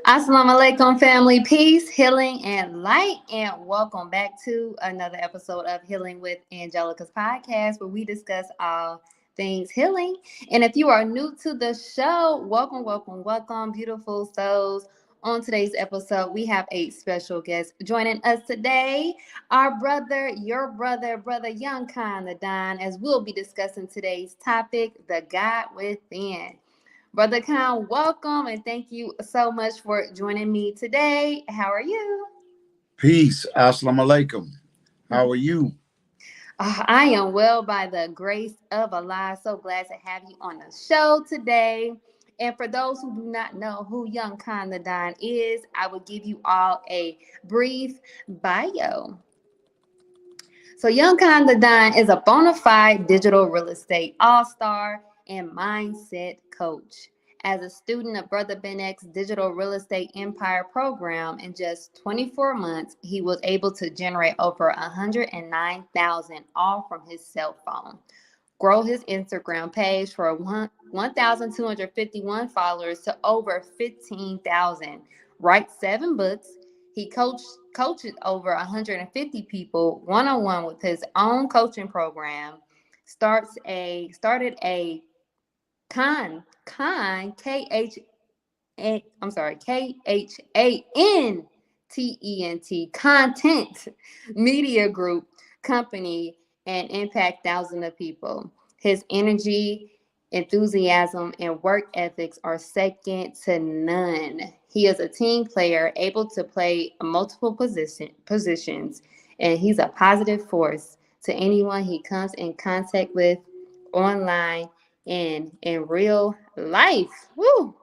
Assalamu alaikum, family, peace, healing, and light, and welcome back to another episode of Healing with Angelica's podcast, where we discuss all things healing. And if you are new to the show, welcome, beautiful souls. On today's episode, we have a special guest joining us today, our brother, your brother Young Khan the Don, as we'll be discussing today's topic, the God within. Brother Khan, welcome and thank you so much for joining me today. How are you? Peace. Assalamu alaikum. How are you? I am well by the grace of Allah. So glad to have you on the show today. And for those who do not know who Young Khan the Don is, I will give you all a brief bio. So Young Khan the Don is a bona fide digital real estate all-star and mindset coach. As a student of Brother Ben X's Digital Real Estate Empire program, in just 24 months, he was able to generate over 109,000 all from his cell phone. Grow his Instagram page for 1,251 followers to over 15,000. Write 7 books. He coaches over 150 people one-on-one with his own coaching program. Started a K-H-A, K-H-A-N-T-E-N-T content media group company and impact thousands of people. His energy, enthusiasm, and work ethics are second to none. He is a team player, able to play multiple positions, and he's a positive force to anyone he comes in contact with online and in real life. Woo!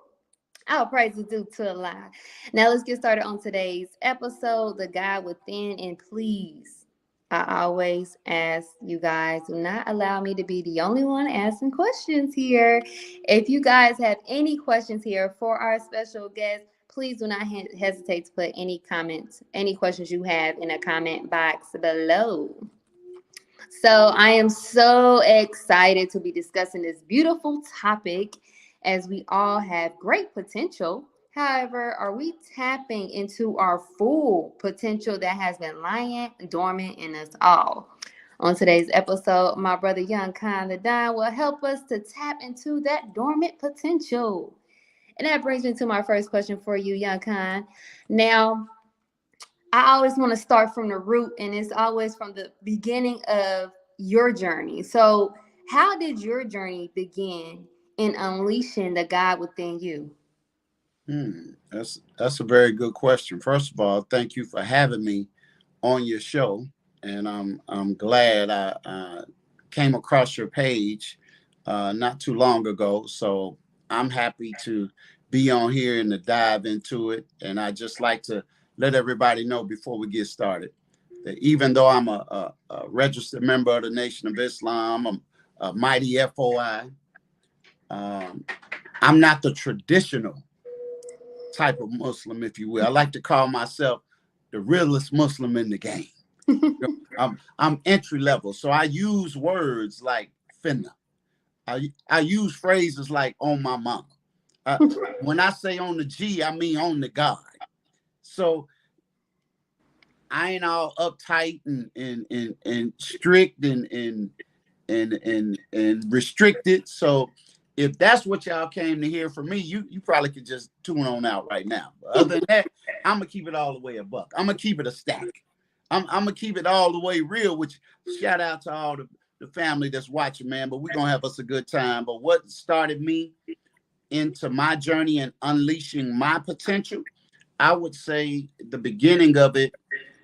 Our praise is due to Allah. Now let's get started on today's episode, The God Within. And please, I always ask you guys, do not allow me to be the only one asking questions here. If you guys have any questions here for our special guest, please do not hesitate to put any comments, any questions you have in a comment box below. So I am so excited to be discussing this beautiful topic as we all have great potential. However, are we tapping into our full potential that has been lying dormant in us all? On today's episode, my brother Young Khan the Don will help us to tap into that dormant potential. And that brings me to my first question for you, Young Khan. Now, I always want to start from the root, and it's always from the beginning of your journey. So, how did your journey begin in unleashing the God within you? That's a very good question. First of all, thank you for having me on your show, and I'm glad I came across your page not too long ago. So I'm happy to be on here and to dive into it. And I just like to let everybody know before we get started that even though I'm a registered member of the Nation of Islam, a mighty FOI, I'm not the traditional type of Muslim, if you will. I like to call myself the realest Muslim in the game. I'm entry level, so I use words like finna. I use phrases like on my mama. When I say on the G, I mean on the God. So I ain't all uptight and strict and restricted. So if that's what y'all came to hear from me, you probably could just tune on out right now. But other than that, I'm gonna keep it all the way a buck. I'm gonna keep it a stack. I'm gonna keep it all the way real. Which shout out to all the family that's watching, man. But we're gonna have us a good time. But what started me into my journey and unleashing my potential, I would say the beginning of it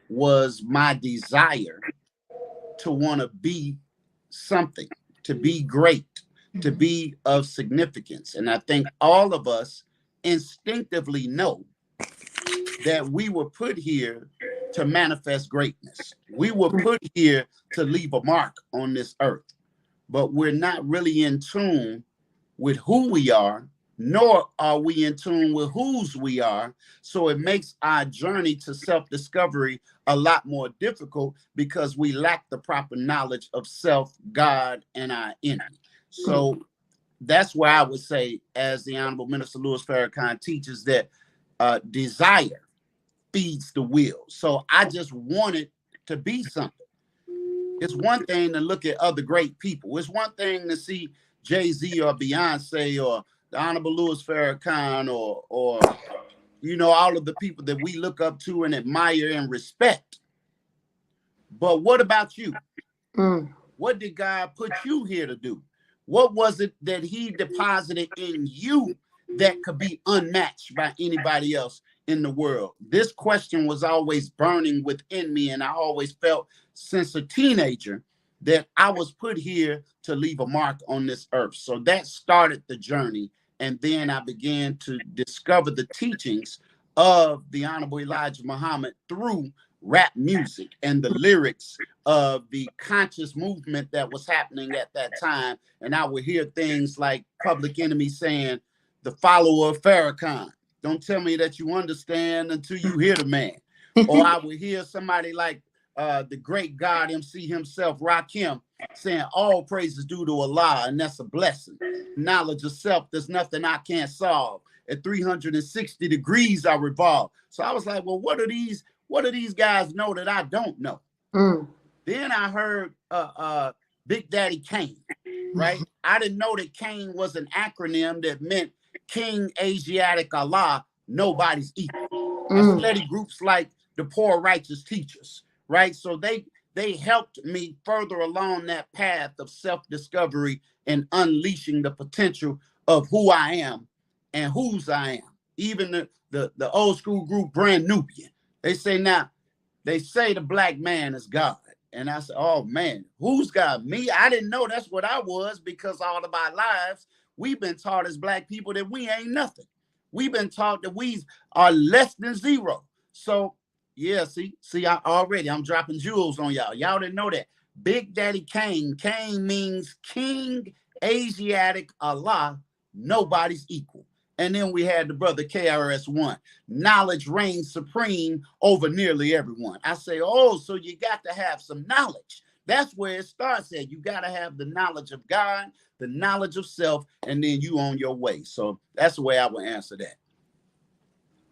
was my desire to want to be something, to be great, to be of significance. And I think all of us instinctively know that we were put here to manifest greatness. We were put here to leave a mark on this earth, but we're not really in tune with who we are, nor are we in tune with whose we are. So it makes our journey to self-discovery a lot more difficult because we lack the proper knowledge of self, God, and our inner. So that's where I would say, as the Honorable Minister Louis Farrakhan teaches, that desire feeds the will. So I just wanted to be something. It's one thing to look at other great people. It's one thing to see Jay-Z or Beyonce or the Honorable Louis Farrakhan or all of the people that we look up to and admire and respect. But what about you? What did God put you here to do? What was it that he deposited in you that could be unmatched by anybody else in the world? This question was always burning within me, and I always felt since a teenager that I was put here to leave a mark on this earth. So that started the journey, and then I began to discover the teachings of the Honorable Elijah Muhammad through rap music and the lyrics of the conscious movement that was happening at that time. And I would hear things like Public Enemy saying, the follower of Farrakhan. Don't tell me that you understand until you hear the man. Or I would hear somebody like the great God MC himself, Rakim, saying all praises due to Allah, and that's a blessing. Knowledge of self, there's nothing I can't solve. At 360 degrees, I revolve. So I was like, well, what do these guys know that I don't know? Then I heard Big Daddy Kane, right? I didn't know that Kane was an acronym that meant King Asiatic Allah, nobody's equal. I studied groups like the Poor Righteous Teachers, right? So they helped me further along that path of self-discovery and unleashing the potential of who I am and whose I am. Even the old school group Brand Nubian, they say the black man is God. And I said, oh man, who's God? Me? I didn't know that's what I was, because all of our lives, we've been taught as black people that we ain't nothing. We've been taught that we are less than zero. So yeah, I'm dropping jewels on y'all. Y'all didn't know that. Big Daddy Kane. Kane means King Asiatic Allah, nobody's equal. And then we had the brother KRS-One. Knowledge reigns supreme over nearly everyone. I say, oh, so you got to have some knowledge. That's where it starts at. You got to have the knowledge of God, the knowledge of self, and then you on your way. So that's the way I would answer that.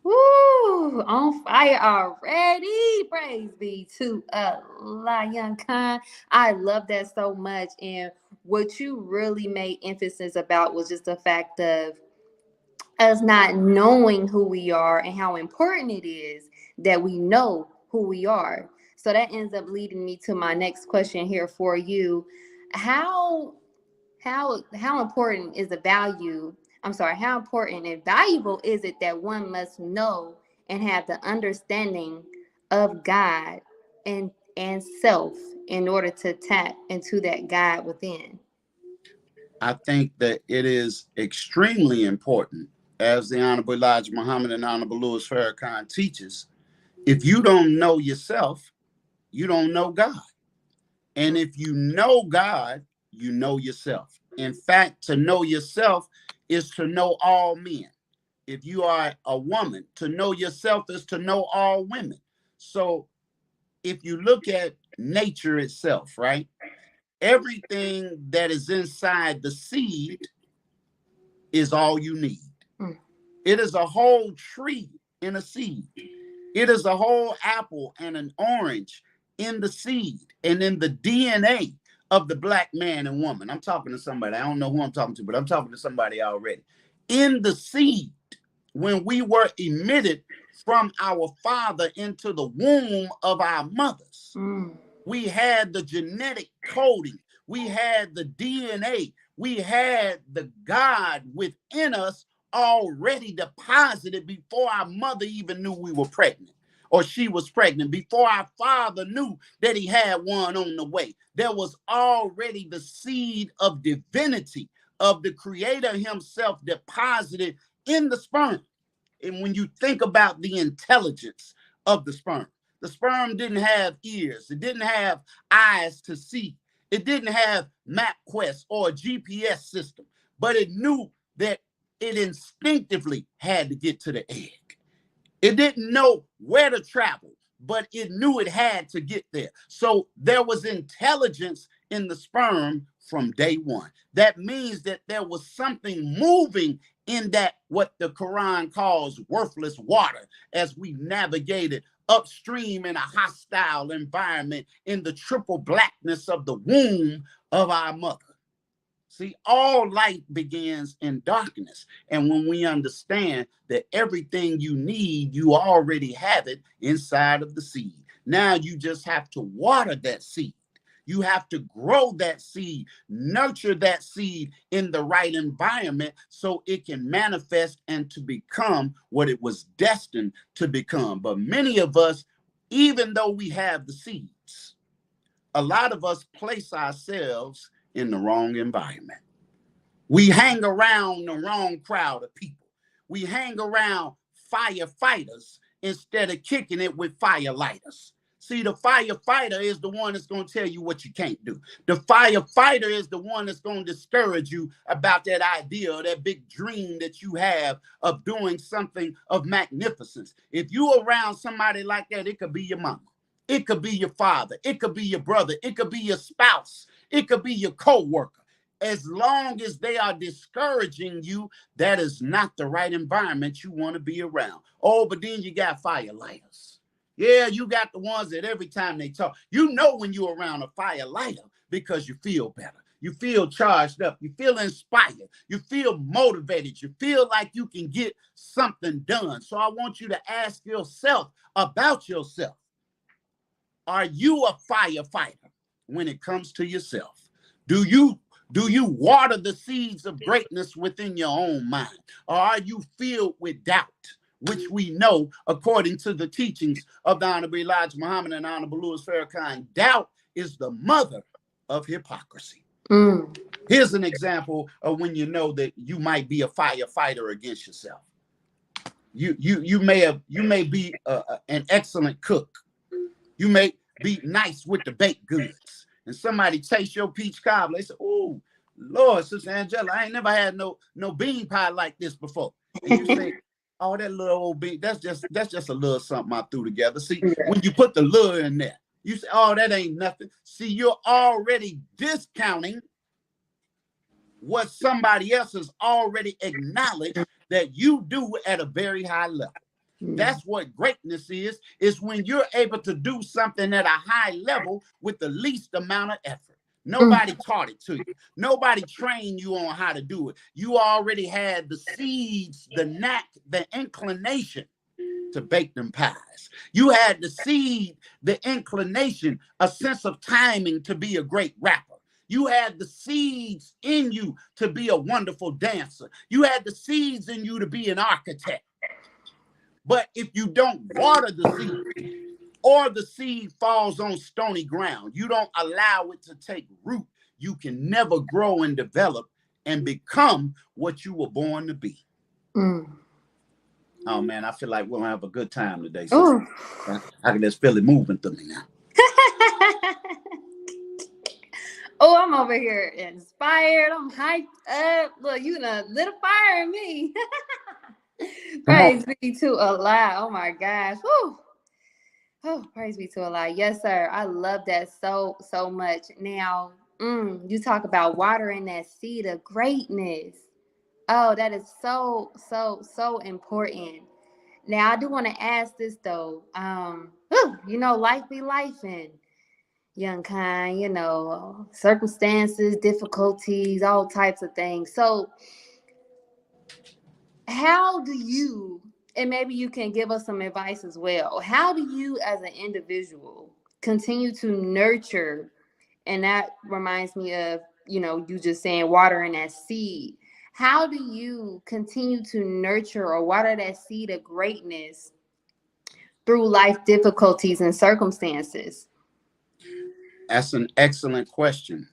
Woo, on fire already. Praise be to Allah, young Khan. I love that so much. And what you really made emphasis about was just the fact of us not knowing who we are and how important it is that we know who we are. So that ends up leading me to my next question here for you. How important is the value? I'm sorry, how important and valuable is it that one must know and have the understanding of God and self in order to tap into that God within? I think that it is extremely important, as the Honorable Elijah Muhammad and Honorable Louis Farrakhan teaches. If you don't know yourself, you don't know God. And if you know God, you know yourself. In fact, to know yourself is to know all men. If you are a woman, to know yourself is to know all women. So if you look at nature itself, right? Everything that is inside the seed is all you need. It is a whole tree in a seed. It is a whole apple and an orange in the seed and in the DNA of the black man and woman. I'm talking to somebody. I don't know who I'm talking to, but I'm talking to somebody already. In the seed, when we were emitted from our father into the womb of our mothers, we had the genetic coding. We had the DNA. We had the God within us already deposited before our mother even knew we were pregnant, or she was pregnant, before our father knew that he had one on the way. There was already the seed of divinity of the creator himself deposited in the sperm. And when you think about the intelligence of the sperm didn't have ears. It didn't have eyes to see. It didn't have MapQuest or a GPS system, but it knew that it instinctively had to get to the egg. It didn't know where to travel, but it knew it had to get there. So there was intelligence in the sperm from day one. That means that there was something moving in that what the Quran calls worthless water as we navigated upstream in a hostile environment in the triple blackness of the womb of our mother. See, all light begins in darkness. And when we understand that everything you need, you already have it inside of the seed. Now you just have to water that seed. You have to grow that seed, nurture that seed in the right environment so it can manifest and to become what it was destined to become. But many of us, even though we have the seeds, a lot of us place ourselves in the wrong environment. We hang around the wrong crowd of people. We hang around firefighters instead of kicking it with firelighters. See, the firefighter is the one that's going to tell you what you can't do. The firefighter is the one that's going to discourage you about that idea or that big dream that you have of doing something of magnificence. If you're around somebody like that, it could be your mama. It could be your father. It could be your brother. It could be your spouse. It could be your co-worker. As long as they are discouraging you, that is not the right environment you want to be around. Oh, but then you got firelighters. Yeah, you got the ones that every time they talk, you know when you're around a firelighter because you feel better. You feel charged up. You feel inspired. You feel motivated. You feel like you can get something done. So I want you to ask yourself about yourself. Are you a firefighter when it comes to yourself? Do you water the seeds of greatness within your own mind? Or are you filled with doubt, which we know, according to the teachings of the Honorable Elijah Muhammad and Honorable Louis Farrakhan, doubt is the mother of hypocrisy. Here's an example of when you know that you might be a firefighter against yourself. You may be an excellent cook. You may be nice with the baked goods. And somebody tastes your peach cobbler. They say, oh, Lord, Sister Angela, I ain't never had no bean pie like this before. And you say, oh, that little old bean, that's just a little something I threw together. See, when you put the little in there, you say, oh, that ain't nothing. See, you're already discounting what somebody else has already acknowledged that you do at a very high level. That's what greatness is when you're able to do something at a high level with the least amount of effort. Nobody taught it to you. Nobody trained you on how to do it. You already had the seeds, the knack, the inclination to bake them pies. You had the seed, the inclination, a sense of timing to be a great rapper. You had the seeds in you to be a wonderful dancer. You had the seeds in you to be an architect. But if you don't water the seed, or the seed falls on stony ground, you don't allow it to take root, you can never grow and develop and become what you were born to be. Oh man, I feel like we're gonna have a good time today. So I can just feel it moving through me now. Oh, I'm over here inspired. I'm hyped up. Look, you done lit a fire in me. Praise be to Allah. Oh my gosh. Whew. Oh, praise be to Allah. Yes, sir. I love that so much. Now, you talk about watering that seed of greatness. Oh, that is so important. Now, I do want to ask this though. Life be life and young kind, circumstances, difficulties, all types of things. So how do you, and maybe you can give us some advice as well, how do you as an individual continue to nurture, and that reminds me of, you just saying watering that seed. How do you continue to nurture or water that seed of greatness through life difficulties and circumstances? That's an excellent question.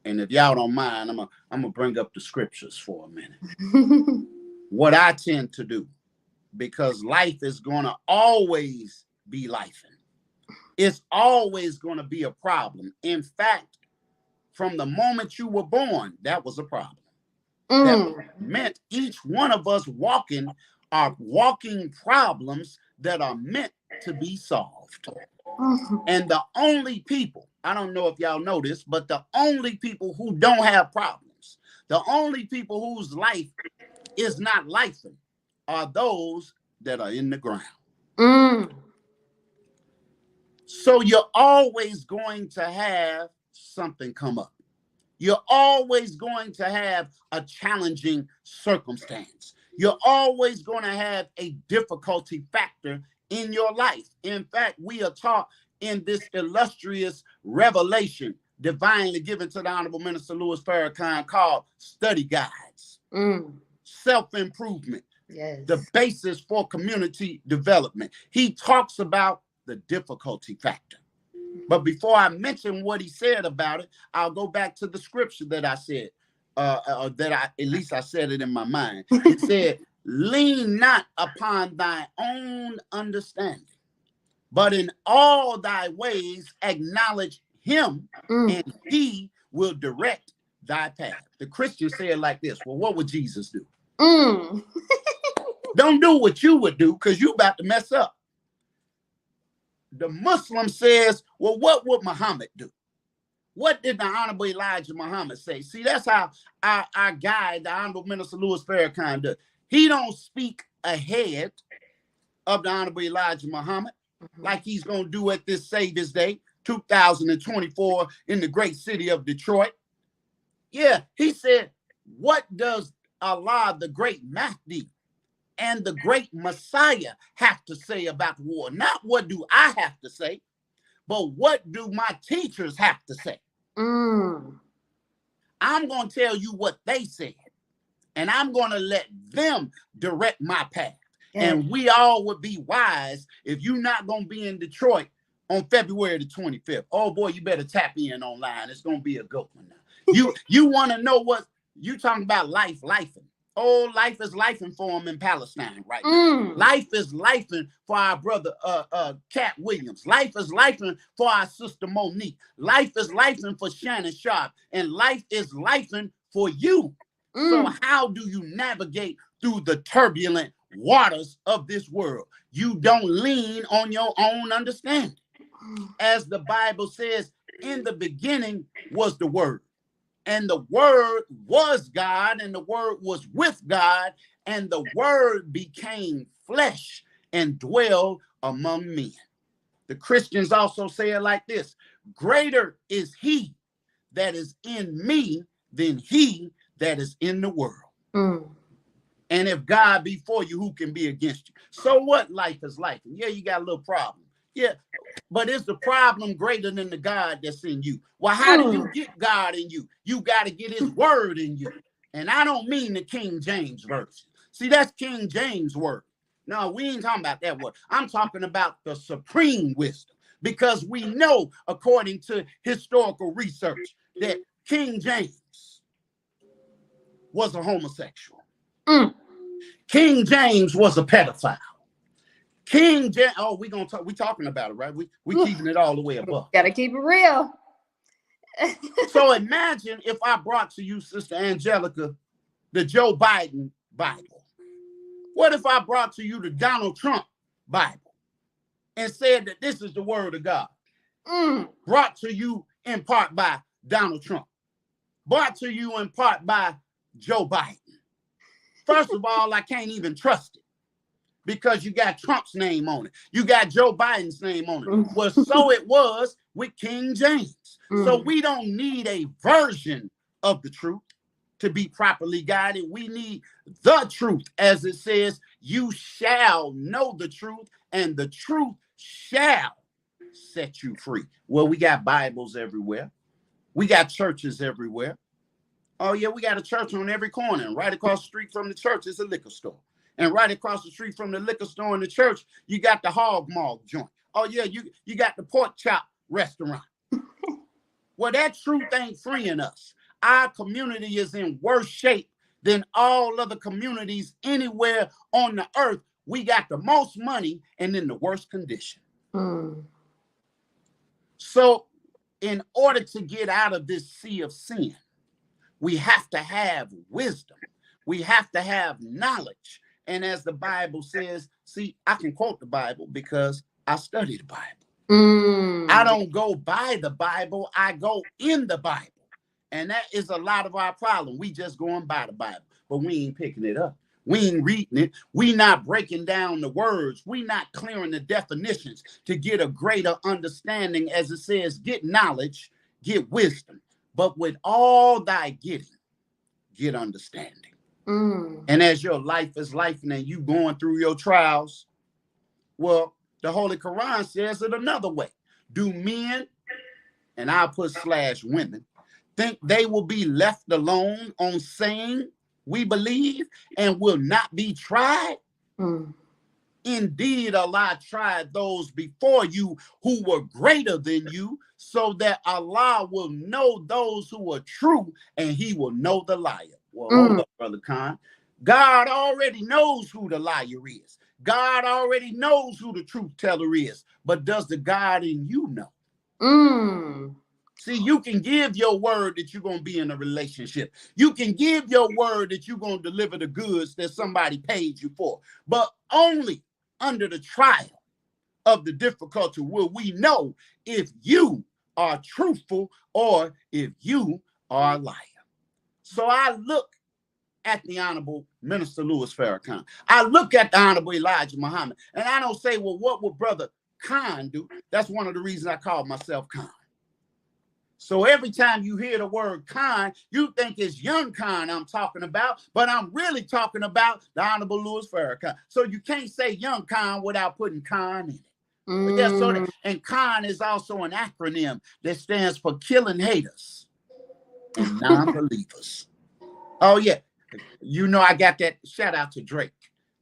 And if y'all don't mind, I'm gonna bring up the scriptures for a minute. What I tend to do, because life is gonna always be lifing. It's always gonna be a problem. In fact, from the moment you were born, that was a problem. That meant each one of us are walking problems that are meant to be solved. And the only people, I don't know if y'all know this, but the only people who don't have problems, the only people whose life is not lifing are those that are in the ground. Mm. So you're always going to have something come up. You're always going to have a challenging circumstance. You're always going to have a difficulty factor in your life. In fact, we are taught in this illustrious revelation divinely given to the Honorable Minister Louis Farrakhan called study guides, self-improvement, Yes. the basis for community development. He talks about the difficulty factor. But before I mention what he said about it, I'll go back to the scripture that I said, at least I said it in my mind. It said, lean not upon thy own understanding, but in all thy ways acknowledge him, and he will direct thy path. The Christians say it like this. Well, what would Jesus do? Don't do what you would do, because you about to mess up. The Muslim says, well, what would Muhammad do? What did the Honorable Elijah Muhammad say? See, that's how our guide, the Honorable Minister Louis Farrakhan, does. He don't speak ahead of the Honorable Elijah Muhammad like he's going to do at this Savior's Day, 2024, in the great city of Detroit. Yeah, he said, what does Allah, the great Mahdi, and the great Messiah have to say about war? Not what do I have to say, but what do my teachers have to say? I'm going to tell you what they said, and I'm going to let them direct my path. Yeah. And we all would be wise if you're not going to be in Detroit on February the 25th. Oh, boy, you better tap in online. It's going to be a good one now. You want to know what you talking about? Lifing. Oh, life is lifing for him in Palestine right now. Life is lifing for our brother Cat Williams. Life is lifing for our sister Monique. Life is lifing for Shannon Sharp. And life is lifing for you. So how do you navigate through the turbulent waters of this world? You don't lean on your own understanding. As the Bible says, in the beginning was the Word. And the Word was God, and the Word was with God, and the Word became flesh and dwelled among men. The Christians also say it like this: greater is he that is in me than he that is in the world. And if God be for you, who can be against you? So what? Life is life. Yeah, you got a little problem. Yeah, but is the problem greater than the God that's in you? Well, how do you get God in you? You got to get his word in you. And I don't mean the King James version. See, that's King James word. No, we ain't talking about that word. I'm talking about the supreme wisdom, because we know, according to historical research, that King James was a homosexual. King James was a pedophile. King James, oh, we talking about it, right? We keeping it all the way above. Gotta keep it real. So imagine if I brought to you, Sister Angelica, the Joe Biden Bible. What if I brought to you the Donald Trump Bible and said that this is the word of God? Brought to you in part by Donald Trump. Brought to you in part by Joe Biden. First of all, I can't even trust it, because you got Trump's name on it. You got Joe Biden's name on it. Well, so it was with King James. So we don't need a version of the truth to be properly guided. We need the truth. As it says, you shall know the truth, and the truth shall set you free. Well, we got Bibles everywhere. We got churches everywhere. Oh, yeah, we got a church on every corner. And right across the street from the church is a liquor store. And right across the street from the liquor store and the church, you got the hog maw joint. Oh, yeah, you got the pork chop restaurant. Well, that truth ain't freeing us. Our community is in worse shape than all other communities anywhere on the earth. We got the most money and in the worst condition. So in order to get out of this sea of sin, we have to have wisdom. We have to have knowledge. And as the Bible says, see, I can quote the Bible because I study the Bible. I don't go by the Bible. I go in the Bible. And that is a lot of our problem. We just going by the Bible, but we ain't picking it up. We ain't reading it. We not breaking down the words. We not clearing the definitions to get a greater understanding. As it says, get knowledge, get wisdom. But with all thy getting, get understanding. And as your life is life and you going through your trials, well, the Holy Quran says it another way. Do men, and I'll put / women, think they will be left alone on saying we believe and will not be tried? Indeed, Allah tried those before you who were greater than you, so that Allah will know those who are true and he will know the liar. Well, hold up, Brother Khan. God already knows who the liar is. God already knows who the truth teller is. But does the God in you know? See, you can give your word that you're going to be in a relationship. You can give your word that you're going to deliver the goods that somebody paid you for. But only under the trial of the difficulty will we know if you are truthful or if you are a liar. So I look at the Honorable Minister Louis Farrakhan. I look at the Honorable Elijah Muhammad, and I don't say, well, what would Brother Khan do? That's one of the reasons I call myself Khan. So every time you hear the word Khan, you think it's young Khan I'm talking about, but I'm really talking about the Honorable Louis Farrakhan. So you can't say young Khan without putting Khan in it. But yeah, so and Khan is also an acronym that stands for killing haters and non-believers. Oh yeah, you know I got that. Shout out to Drake.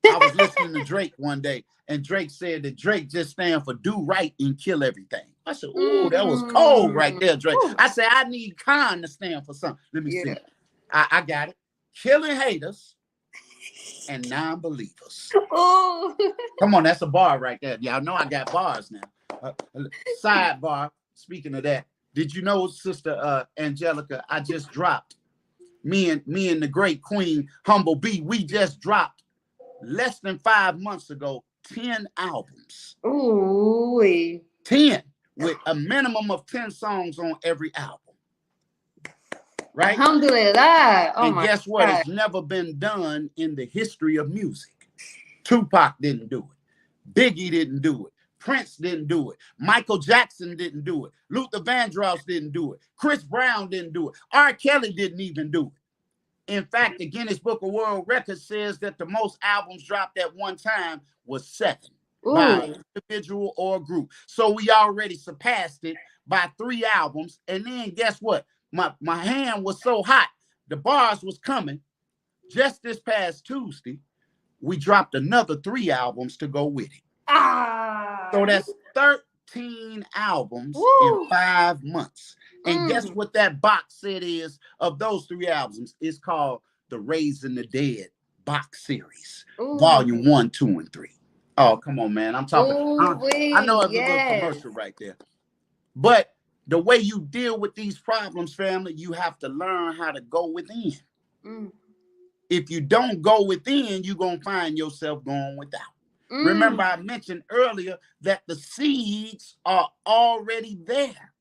I was listening to Drake one day, and Drake said that Drake just stands for do right and kill everything. I said, ooh, that was cold right there, Drake. I said, I need Khan to stand for something. Let me see. I got it. Killing haters and non-believers. Come on, that's a bar right there. Y'all know I got bars now. Sidebar, speaking of that, did you know, Sister Angelica, I just dropped, me and the great Queen Humble B, we just dropped less than 5 months ago 10 albums. Ooh. 10 with a minimum of 10 songs on every album. Right? Alhamdulillah. And guess what? God. It's never been done in the history of music. Tupac didn't do it. Biggie didn't do it. Prince didn't do it. Michael Jackson didn't do it. Luther Vandross didn't do it. Chris Brown didn't do it. R. Kelly didn't even do it. In fact, the Guinness Book of World Records says that the most albums dropped at one time was 7 by an individual or a group. So we already surpassed it by 3 albums. And then guess what? My hand was so hot, the bars was coming. Just this past Tuesday, we dropped another 3 albums to go with it. So that's 13 albums in 5 months. And guess what that box set is of those 3 albums? It's called the Raising the Dead box series, volume 1, 2, and 3. Oh, come on, man. I'm talking. I know it's a good commercial right there. But the way you deal with these problems, family, you have to learn how to go within. If you don't go within, you're going to find yourself going without. Remember, I mentioned earlier that the seeds are already there.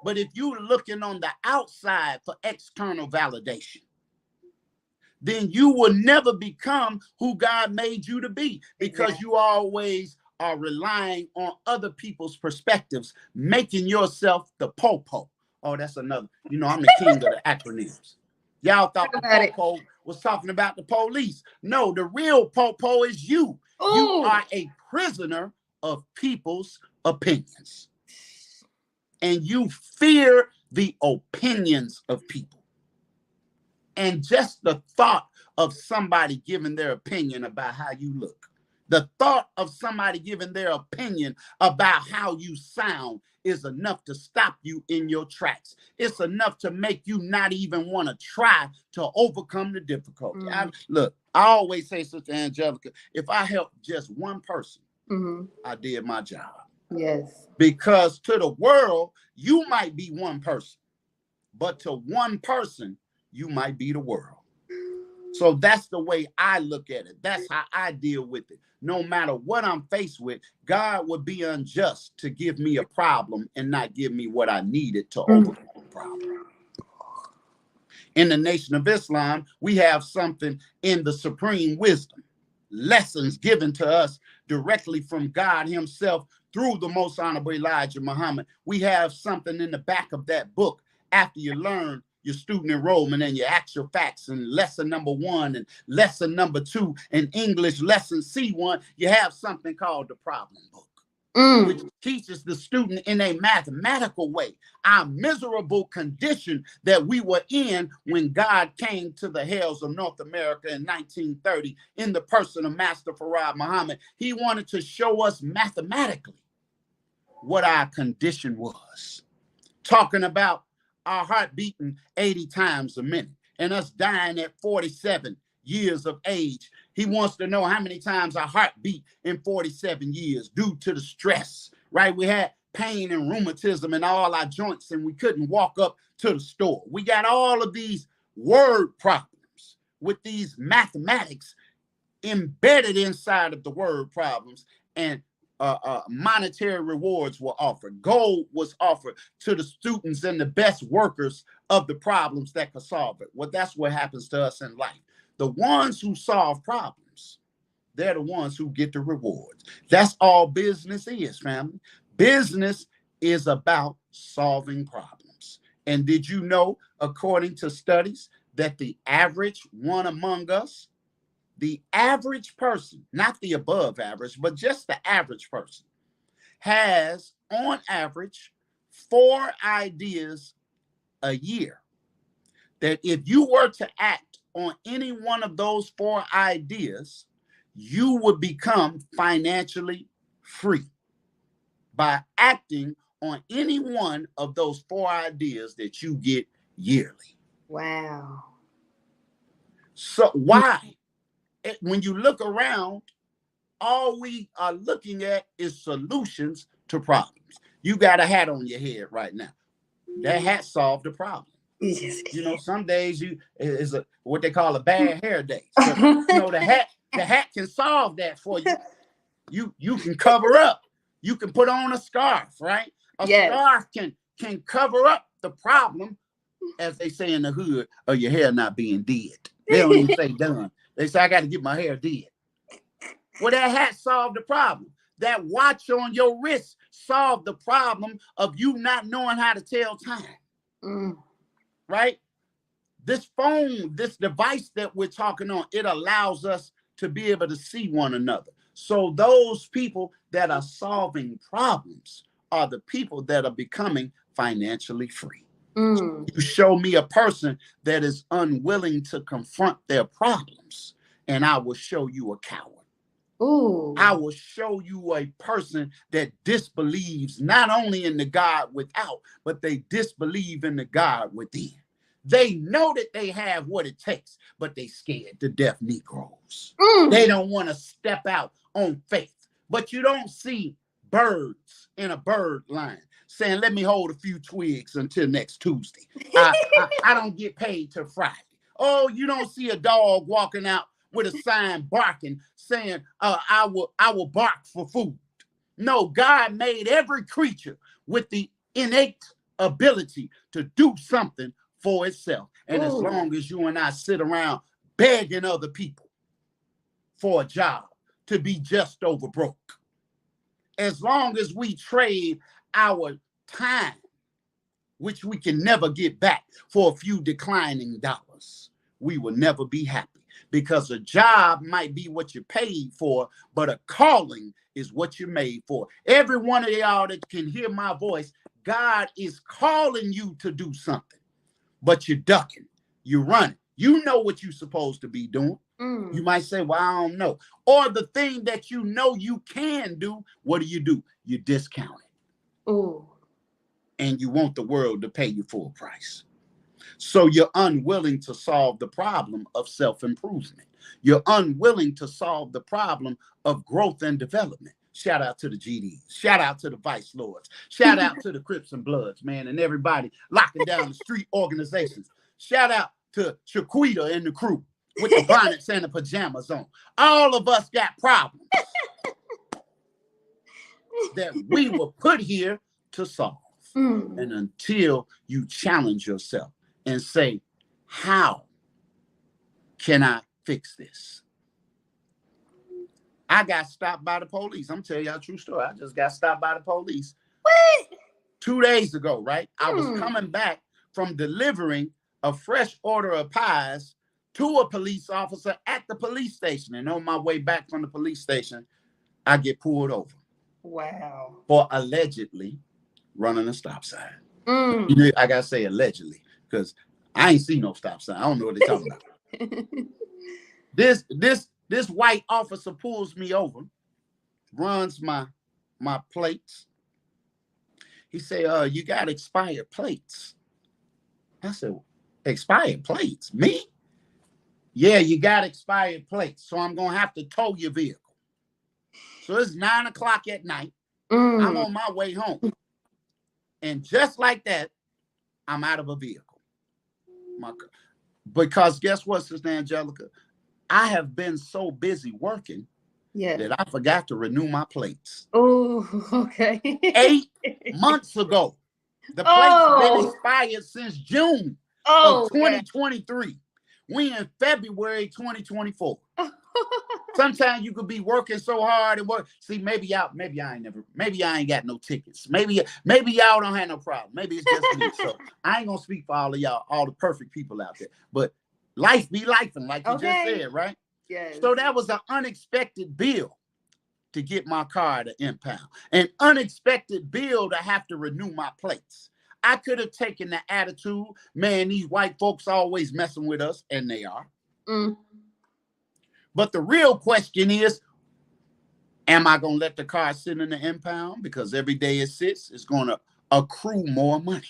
But if you're looking on the outside for external validation, then you will never become who God made you to be, because you always are relying on other people's perspectives, making yourself the popo. Oh, that's another. You know, I'm the king of the acronyms. Y'all thought the popo was talking about the police. No, the real popo is you. You are a prisoner of people's opinions. And you fear the opinions of people. And just the thought of somebody giving their opinion about how you look, the thought of somebody giving their opinion about how you sound is enough to stop you in your tracks. It's enough to make you not even want to try to overcome the difficulty. Look, I always say, Sister Angelica, if I help just one person, I did my job. Yes. Because to the world, you might be one person, but to one person, you might be the world. So that's the way I look at it. That's how I deal with it. No matter what I'm faced with, God would be unjust to give me a problem and not give me what I needed to overcome the problem. In the Nation of Islam, we have something in the supreme wisdom, lessons given to us directly from God himself through the most honorable Elijah Muhammad. We have something in the back of that book after you learn your student enrollment and your actual facts and lesson number 1 and lesson number 2 and English lesson C1, you have something called the problem book, which teaches the student in a mathematical way our miserable condition that we were in when God came to the hells of North America in 1930 in the person of Master Farad Muhammad. He wanted to show us mathematically what our condition was, talking about our heart beating 80 times a minute and us dying at 47 years of age. He wants to know how many times our heart beat in 47 years due to the stress, right? We had pain and rheumatism in all our joints and we couldn't walk up to the store. We got all of these word problems with these mathematics embedded inside of the word problems, and monetary rewards were offered. Gold was offered to the students and the best workers of the problems that could solve it. Well, that's what happens to us in life. The ones who solve problems, they're the ones who get the rewards. That's all business is, family. Business is about solving problems. And did you know, according to studies, that the average one among us, the average person, not the above average, but just the average person, has on average 4 ideas a year. That if you were to act on any one of those 4 ideas, you would become financially free by acting on any one of those 4 ideas that you get yearly. Wow. So why? When you look around, all we are looking at is solutions to problems. You got a hat on your head right now. That hat solved the problem. Yes. You know, some days is a what they call a bad hair day. So, you know, the hat can solve that for you. You can cover up. You can put on a scarf, right? A scarf can cover up the problem, as they say in the hood, of your hair not being dead. They don't even say done. They say, I got to get my hair did. Well, that hat solved the problem. That watch on your wrist solved the problem of you not knowing how to tell time. Right? This phone, this device that we're talking on, it allows us to be able to see one another. So those people that are solving problems are the people that are becoming financially free. You show me a person that is unwilling to confront their problems, and I will show you a coward. I will show you a person that disbelieves not only in the God without, but they disbelieve in the God within. They know that they have what it takes, but they scared to death Negroes. They don't want to step out on faith. But you don't see birds in a bird line saying, let me hold a few twigs until next Tuesday. I don't get paid till Friday. Oh, you don't see a dog walking out with a sign barking saying, I will bark for food. No, God made every creature with the innate ability to do something for itself. And as long as you and I sit around begging other people for a job to be just over broke, as long as we trade our time, which we can never get back, for a few declining dollars, we will never be happy. Because a job might be what you're paid for, but a calling is what you're made for. Every one of y'all that can hear my voice, God is calling you to do something, but you're ducking, you're running. You know what you're supposed to be doing. You might say, well, I don't know. Or the thing that you know you can do, what do? You discount it. And you want the world to pay you full price. So you're unwilling to solve the problem of self-improvement. You're unwilling to solve the problem of growth and development. Shout out to the GDs. Shout out to the Vice Lords. Shout out to the Crips and Bloods, man, and everybody locking down the street organizations. Shout out to Shaquita and the crew with the bonnets and the pajamas on. All of us got problems that we were put here to solve. And until you challenge yourself and say, how can I fix this? I got stopped by the police. I'm telling y'all a true story. I just got stopped by the police What? 2 days ago, right? I was Hmm. coming back from delivering a fresh order of pies to a police officer at the police station. And on my way back from the police station, I get pulled over Wow. for allegedly running a stop sign. Mm. I gotta say allegedly, because I ain't seen no stop sign. I don't know what they're talking about. This white officer pulls me over, runs my plates. He say, you got expired plates. I said, expired plates? Me? Yeah, you got expired plates. So I'm gonna have to tow your vehicle. So it's 9 o'clock at night. I'm on my way home. And just like that, I'm out of a vehicle. Because guess what, Sister Angelica? I have been so busy working that I forgot to renew my plates. Oh, okay. 8 months ago. The plates been expired since June of 2023. We in February 2024. Sometimes you could be working so hard and work. See, maybe I ain't got no tickets. Maybe y'all don't have no problem. Maybe it's just me. So I ain't gonna speak for all of y'all, all the perfect people out there. But life be lifing, like you just said, right? Yes. So that was an unexpected bill to get my car to impound. An unexpected bill to have to renew my plates. I could have taken the attitude, man, these white folks always messing with us, and they are. But the real question is, am I going to let the car sit in the impound? Because every day it sits, it's going to accrue more money.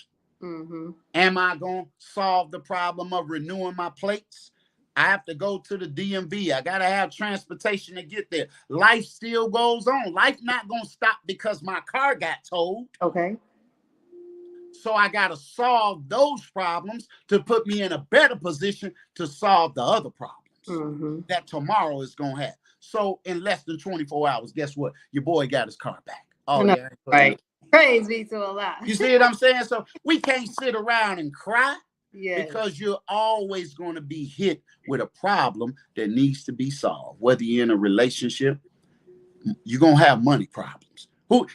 Am I going to solve the problem of renewing my plates? I have to go to the DMV. I got to have transportation to get there. Life still goes on. Life not going to stop because my car got towed. Okay. So I got to solve those problems to put me in a better position to solve the other problems that tomorrow is going to have. So in less than 24 hours, guess what? Your boy got his car back. Oh, yeah. Right. Praise be to Allah. You see what I'm saying? So we can't sit around and cry. Because you're always going to be hit with a problem that needs to be solved. Whether you're in a relationship, you're going to have money problems.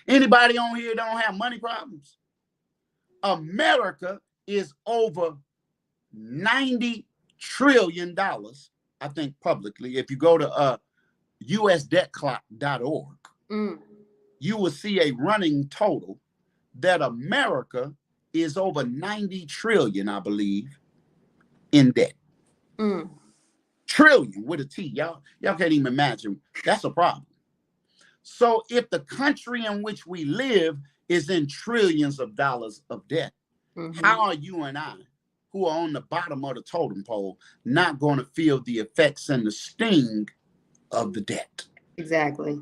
Anybody on here don't have money problems? America is over $90 trillion, I think, publicly. If you go to usdebtclock.org, you will see a running total that America is over 90 trillion, I believe, in debt. Trillion with a T. Y'all can't even imagine. That's a problem. So if the country in which we live is in trillions of dollars of debt, how are you and I, who are on the bottom of the totem pole, not going to feel the effects and the sting of the debt? Exactly.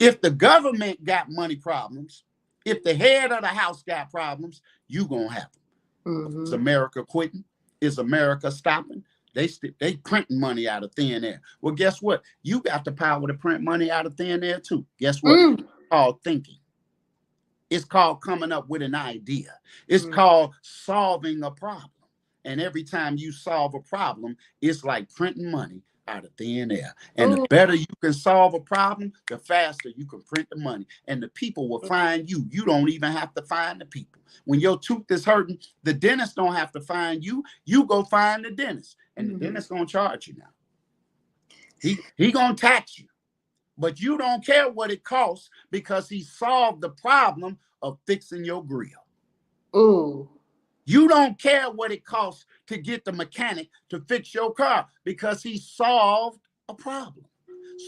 If the government got money problems, if the head of the house got problems, you going to have them. Is America quitting? Is America stopping? They printing money out of thin air. Well, guess what? You got the power to print money out of thin air too. Guess what? It's called thinking. It's called coming up with an idea. It's called solving a problem. And every time you solve a problem, it's like printing money out of thin air. And the better you can solve a problem, the faster you can print the money. And the people will find you. You don't even have to find the people. When your tooth is hurting, the dentist don't have to find you. You go find the dentist. And the dentist gonna charge you now. He gonna tax you. But you don't care what it costs because he solved the problem of fixing your grill. You don't care what it costs to get the mechanic to fix your car because he solved a problem.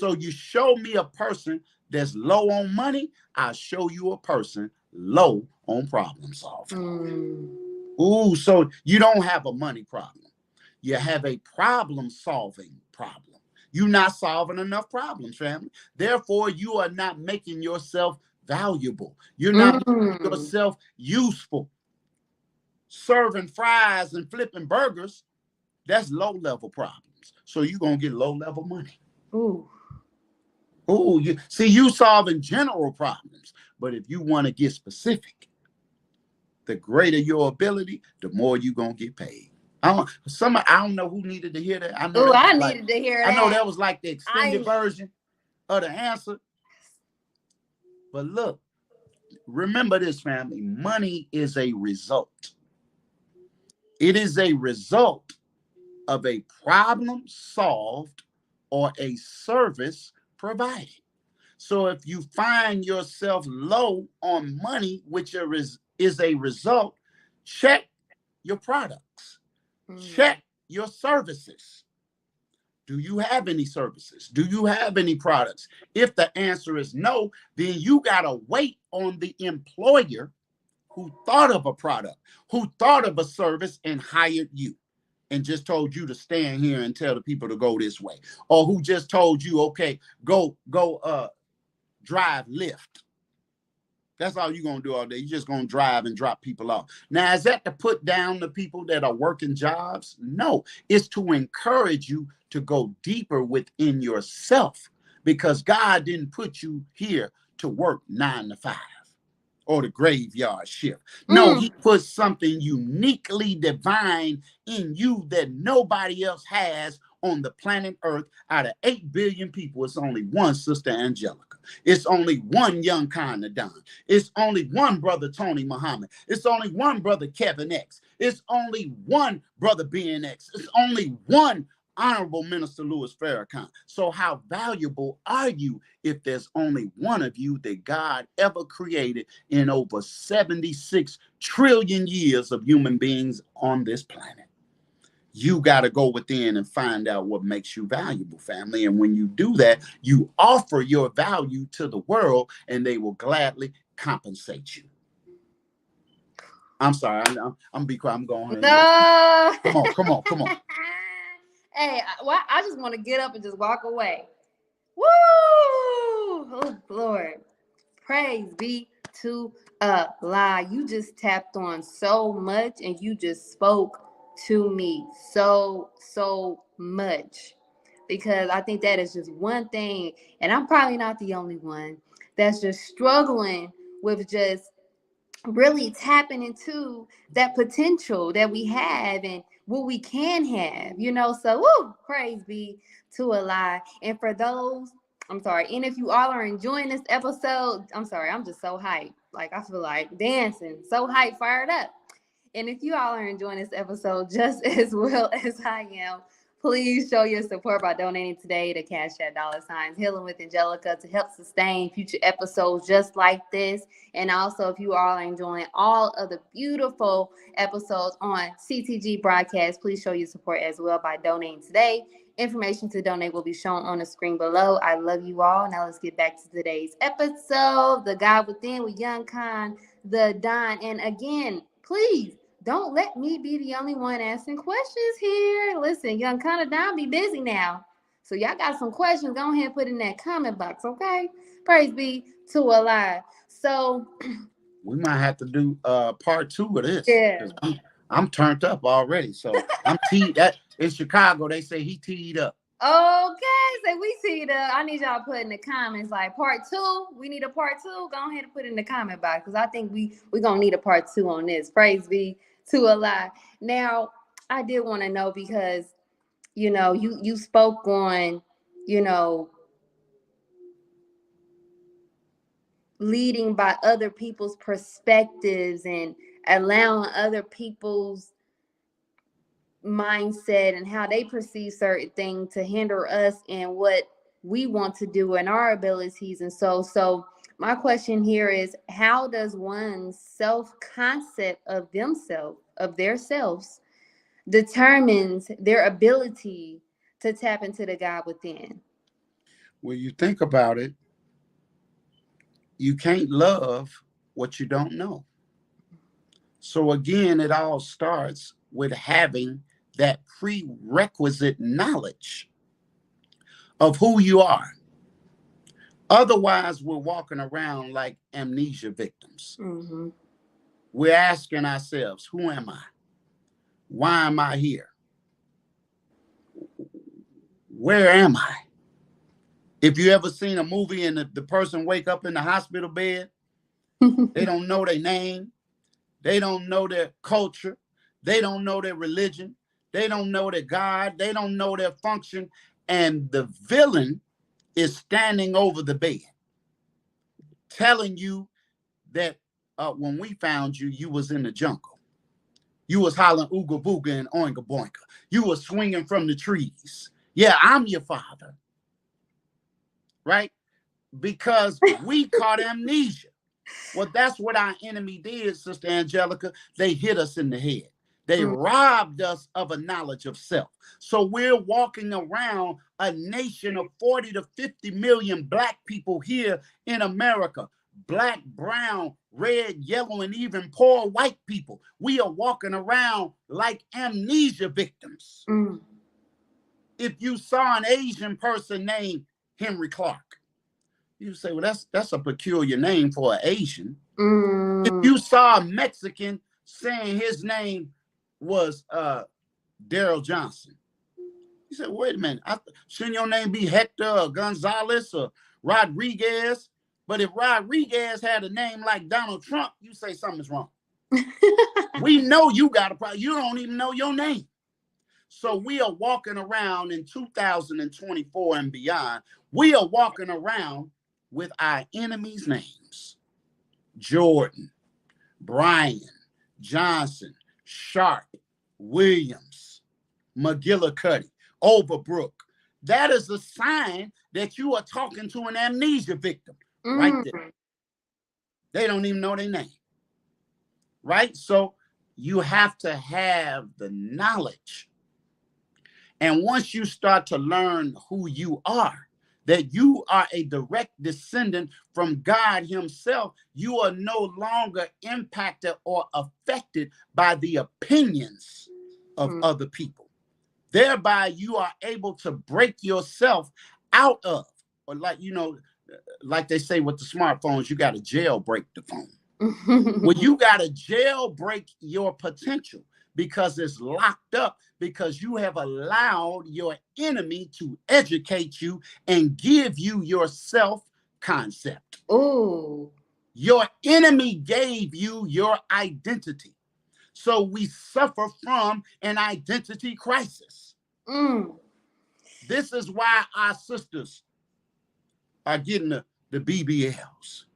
So you show me a person that's low on money, I'll show you a person low on problem solving. So you don't have a money problem. You have a problem solving problem. You're not solving enough problems, family. Therefore, you are not making yourself valuable. You're not making yourself useful. Serving fries and flipping burgers, that's low-level problems. So you're going to get low-level money. You solving general problems. But if you want to get specific, the greater your ability, the more you're going to get paid. I don't know who needed to hear that. I know Oh, that I was like, needed to hear I know that. that was like the extended I version of the answer. But look, remember this, family. Money is a result. It is a result of a problem solved or a service provided. So if you find yourself low on money, which is a result, check your products, mm, check your services. Do you have any services? Do you have any products? If the answer is no, then you got to wait on the employer who thought of a product, who thought of a service and hired you and just told you to stand here and tell the people to go this way, or who just told you, okay, go drive Lyft. That's all you're gonna do all day. You're just gonna drive and drop people off. Now, is that to put down the people that are working jobs? No, it's to encourage you to go deeper within yourself, because God didn't put you here to work 9 to 5 or the graveyard shift. No, mm. he put something uniquely divine in you that nobody else has on the planet Earth. Out of 8 billion people, it's only one Sister Angelica. It's only one young Khan. It's only one brother Tony Muhammad. It's only one brother Kevin X. It's only one brother BNX. It's only one Honorable Minister Louis Farrakhan. So how valuable are you if there's only one of you that God ever created in over 76 trillion years of human beings on this planet? You got to go within and find out what makes you valuable, family. And when you do that, you offer your value to the world and they will gladly compensate you. I'm sorry. I'm be quiet. I'm going ahead and just No. come on, come on, come on. Hey, I just want to get up and just walk away. Woo! Oh, Lord. Praise be to Allah. You just tapped on so much and you just spoke to me so much. Because I think that is just one thing, and I'm probably not the only one that's just struggling with just really tapping into that potential that we have and what we can have, So, woo, praise be to Allah. And for those, I'm sorry, and if you all are enjoying this episode, I'm sorry, I'm just so hyped. Like, I feel like dancing, so hyped, fired up. And if you all are enjoying this episode just as well as I am, please show your support by donating today to Cash@$ Healing with Angelica to help sustain future episodes just like this. And also, if you all are enjoying all of the beautiful episodes on CTG broadcast, please show your support as well by donating today. Information to donate will be shown on the screen below. I love you all. Now let's get back to today's episode. The God Within with Young Khan, the Don. And again, please don't let me be the only one asking questions here. Listen, Young Khan, Don be busy now. So y'all got some questions, go ahead and put in that comment box, okay? Praise be to Allah. So We might have to do part 2 of this yeah. because I'm turned up already. So I'm teed. That in Chicago, they say he teed up. Okay, so we see I need y'all to put in the comments like part 2. We need a part 2. Go ahead and put it in the comment box because I think we're gonna need a part 2 on this. Praise be to Allah. Now, I did want to know because you spoke on, you know, leading by other people's perspectives and allowing other people's mindset and how they perceive certain things to hinder us in what we want to do and our abilities. And so my question here is, how does one's self-concept of themselves, of their selves, determines their ability to tap into the God within? When you think about it, you can't love what you don't know. So again, it all starts with having that prerequisite knowledge of who you are. Otherwise, we're walking around like amnesia victims. Mm-hmm. We're asking ourselves, who am I? Why am I here? Where am I? If you ever seen a movie and the person wake up in the hospital bed, they don't know their name. They don't know their culture. They don't know their religion. They don't know their God. They don't know their function. And the villain is standing over the bed, telling you that when we found you, you was in the jungle. You was hollering ooga booga and oinga boinga. You was swinging from the trees. Yeah, I'm your father. Right? Because we caught amnesia. Well, that's what our enemy did, Sister Angelica. They hit us in the head. They robbed us of a knowledge of self. So we're walking around a nation of 40 to 50 million black people here in America. Black, brown, red, yellow, and even poor white people. We are walking around like amnesia victims. If you saw an Asian person named Henry Clark, you say, well, that's a peculiar name for an Asian. If you saw a Mexican saying his name was Daryl Johnson, you said, wait a minute, shouldn't your name be Hector or Gonzalez or Rodriguez? But if Rodriguez had a name like Donald Trump, you say something's wrong. We know you got a problem. You don't even know your name. So we are walking around in 2024 and beyond. We are walking around with our enemies' names: Jordan, Brian, Johnson, Sharp, Williams, McGillicuddy, Overbrook. That is a sign that you are talking to an amnesia victim right there. They don't even know their name. Right? So you have to have the knowledge. And once you start to learn who you are, that you are a direct descendant from God himself, you are no longer impacted or affected by the opinions of other people. Thereby, you are able to break yourself out of, or like they say with the smartphones, you got to jailbreak the phone. Well, you got to jailbreak your potential because it's locked up, because you have allowed your enemy to educate you and give you your self-concept. Oh. Your enemy gave you your identity. So we suffer from an identity crisis. This is why our sisters are getting the BBLs.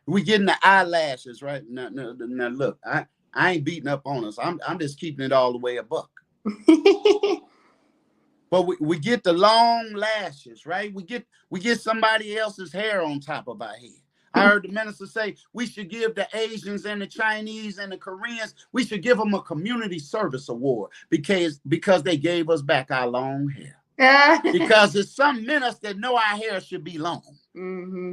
We getting the eyelashes, right? Now look, I ain't beating up on us. I'm just keeping it all the way a buck. But we get the long lashes, right? We get somebody else's hair on top of our head. I heard the minister say we should give the Asians and the Chinese and the Koreans, we should give them a community service award because they gave us back our long hair. Because there's some men us that know our hair should be long.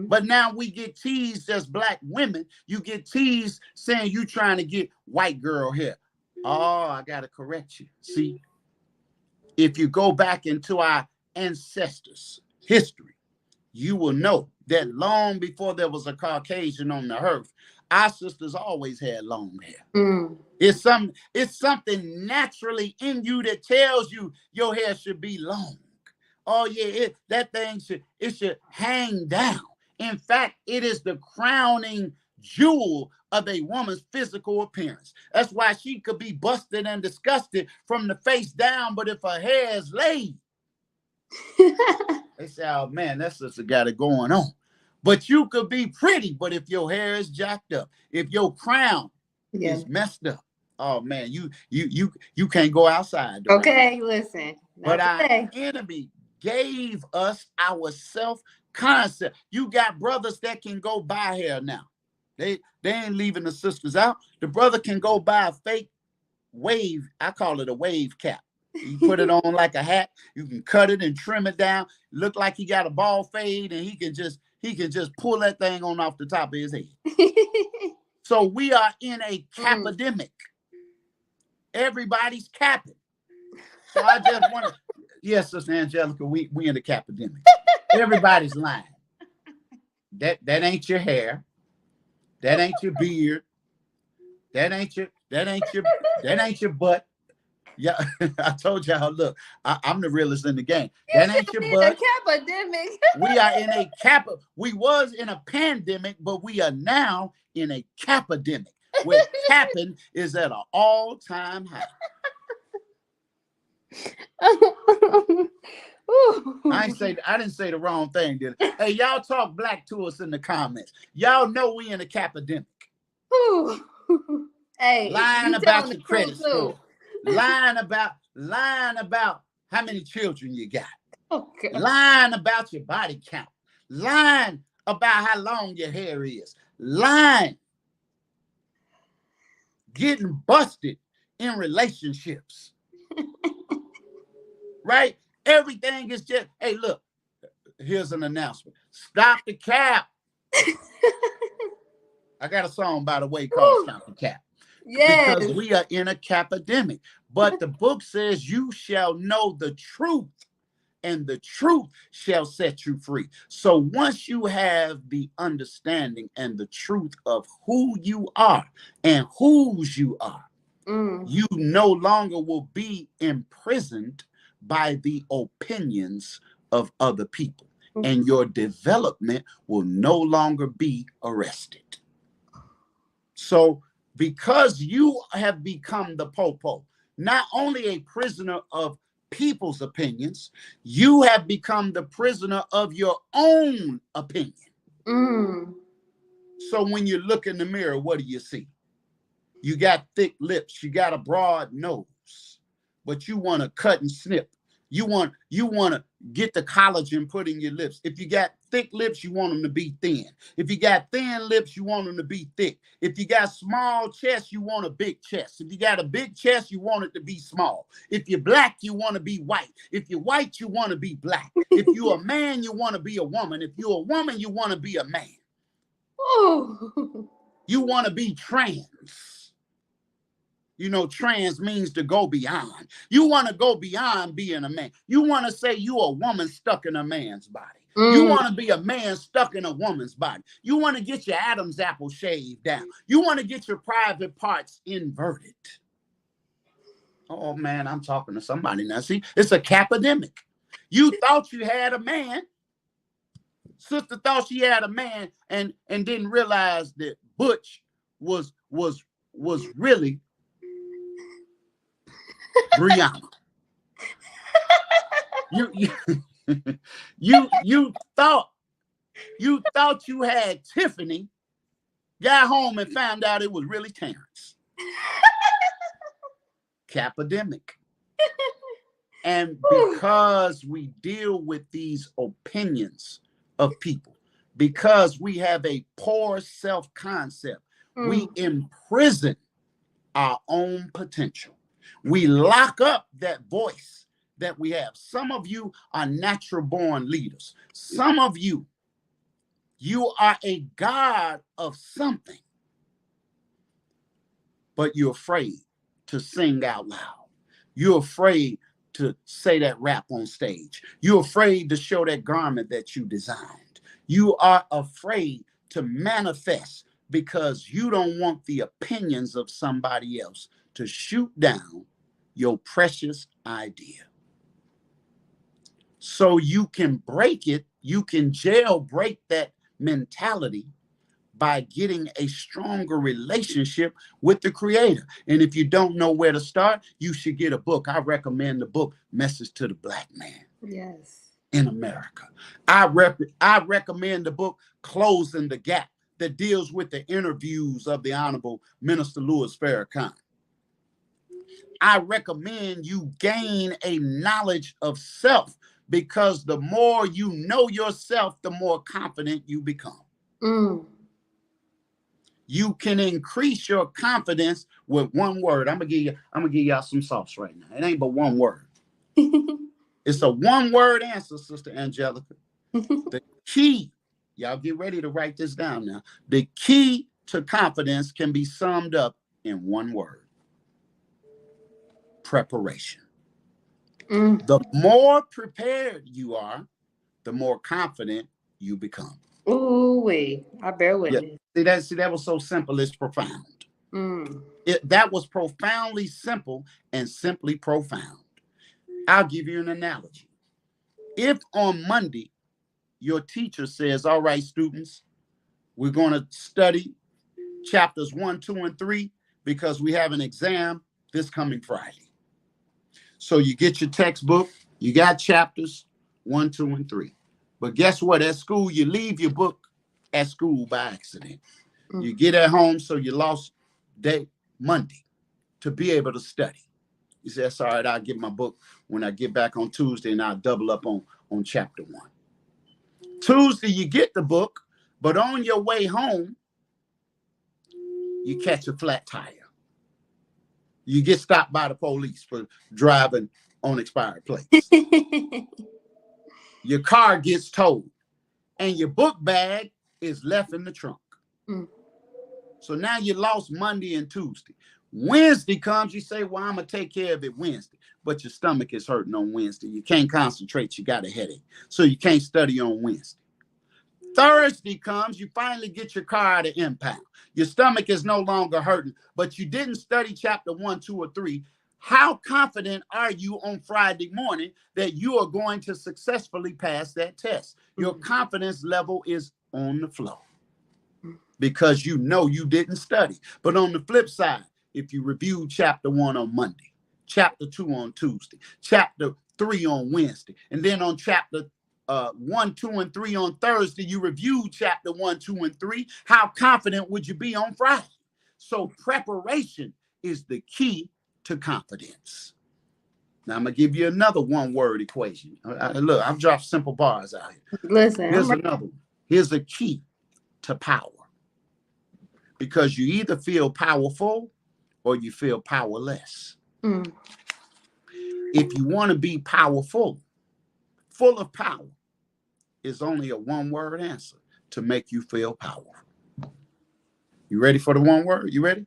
But now we get teased as black women. You get teased saying you trying to get white girl hair. Oh, I got to correct you. See, if you go back into our ancestors' history, you will know that long before there was a Caucasian on the earth, our sisters always had long hair. It's something naturally in you that tells you your hair should be long. Oh yeah, that thing should hang down. In fact, it is the crowning jewel of a woman's physical appearance. That's why she could be busted and disgusted from the face down, but if her hair is laid, they say, oh man, that sister got it going on. But you could be pretty, but if your hair is jacked up, if your crown is messed up, oh man, you can't go outside. Okay, listen. But our enemy gave us our self-concept. You got brothers that can go buy hair now. They ain't leaving the sisters out. The brother can go buy a fake wave. I call it a wave cap. You put it on like a hat. You can cut it and trim it down. Look like he got a ball fade, and he can just pull that thing on off the top of his head. So we are in a capidemic. Everybody's capping. So I just want to, yes, Sister Angelica, we in the capidemic. Everybody's lying. That ain't your hair. That ain't your beard. That ain't your butt. Yeah, I told y'all, look, I'm the realest in the game. That ain't your butt. Capidemic. We are in a we was in a pandemic, but we are now in a capidemic, where capping is at an all-time high. Ooh. I didn't say the wrong thing, did I? Hey, y'all talk black to us in the comments. Y'all know we in a capidemic. Ooh. Hey, Lying you telling about the your truth credit too. score. Lying about how many children you got. Okay. Lying about your body count. Lying about how long your hair is. Lying. Getting busted in relationships. Right? Everything is just, hey, look, here's an announcement. Stop the cap. I got a song, by the way, called Ooh. Stop the Cap. Because Yes. we are in a capidemic. But the book says you shall know the truth, and the truth shall set you free. So once you have the understanding and the truth of who you are and whose you are, Mm. you no longer will be imprisoned by the opinions of other people, and your development will no longer be arrested. So, because you have become the popo, not only a prisoner of people's opinions, you have become the prisoner of your own opinion. Mm. So, when you look in the mirror, what do you see? You got thick lips, you got a broad nose, but you want to cut and snip. You want to get the collagen put in your lips. If you got thick lips, you want them to be thin. If you got thin lips, you want them to be thick. If you got small chest, you want a big chest. If you got a big chest, you want it to be small. If you're black, you want to be white. If you're white, you want to be black. If you're a man, you want to be a woman. If you're a woman, you want to be a man. Ooh. You want to be trans. You know, trans means to go beyond. You want to go beyond being a man. You want to say you a woman stuck in a man's body. You Mm. want to be a man stuck in a woman's body. You want to get your Adam's apple shaved down. You want to get your private parts inverted. Oh man, I'm talking to somebody now. See, it's a capidemic. You thought you had a man. Sister thought she had a man and didn't realize that Butch was really Brianna. You you thought you had Tiffany, got home and found out it was really Terrence. Capidemic. And because we deal with these opinions of people, because we have a poor self-concept, we Mm. imprison our own potential. We lock up that voice that we have. Some of you are natural born leaders. Some of you are a god of something, but you're afraid to sing out loud. You're afraid to say that rap on stage. You're afraid to show that garment that you designed. You are afraid to manifest because you don't want the opinions of somebody else to shoot down your precious idea. So you can break it, you can jailbreak that mentality by getting a stronger relationship with the creator. And if you don't know where to start, you should get a book. I recommend the book, Message to the Black Man Yes. in America. I recommend the book, Closing the Gap, that deals with the interviews of the Honorable Minister Louis Farrakhan. I recommend you gain a knowledge of self, because the more you know yourself, the more confident you become. Mm. You can increase your confidence with one word. I'm gonna give y'all some sauce right now. It ain't but one word. It's a one-word answer, Sister Angelica. The key, y'all get ready to write this down now. The key to confidence can be summed up in one word: preparation. Mm. The more prepared you are, the more confident you become. Ooh wee. I bear Yeah. witness. See that was so simple, it's profound. Mm. That was profoundly simple and simply profound. I'll give you an analogy. If on Monday your teacher says, all right, students, we're going to study chapters 1, 2, and 3 because we have an exam this coming Friday. So you get your textbook, you got chapters 1, 2, and 3. But guess what? At school, you leave your book at school by accident. You get at home, so you lost day Monday to be able to study. You say, that's all right, I'll get my book when I get back on Tuesday, and I'll double up on chapter 1. Tuesday, you get the book, but on your way home, you catch a flat tire. You get stopped by the police for driving on expired plates. Your car gets towed, and your book bag is left in the trunk. So now you lost Monday and Tuesday. Wednesday comes, you say, well, I'm going to take care of it Wednesday. But your stomach is hurting on Wednesday. You can't concentrate. You got a headache. So you can't study on Wednesday. Thursday comes, you finally get your car out of impound. Your stomach is no longer hurting, but you didn't study chapter 1, 2, or 3. How confident are you on Friday morning that you are going to successfully pass that test? Your confidence level is on the floor because you know you didn't study. But on the flip side, if you review chapter 1 on Monday, chapter 2 on Tuesday, chapter 3 on Wednesday, and then on chapter 1, 2, and 3 on Thursday, you review chapter 1, 2, and 3. How confident would you be on Friday? So preparation is the key to confidence. Now I'm gonna give you another one-word equation. Look, I've dropped simple bars out here. Listen, here's another one. Here's the key to power. Because you either feel powerful or you feel powerless. If you want to be powerful, full of power, is only a one-word answer to make you feel powerful. You ready for the one word? You ready?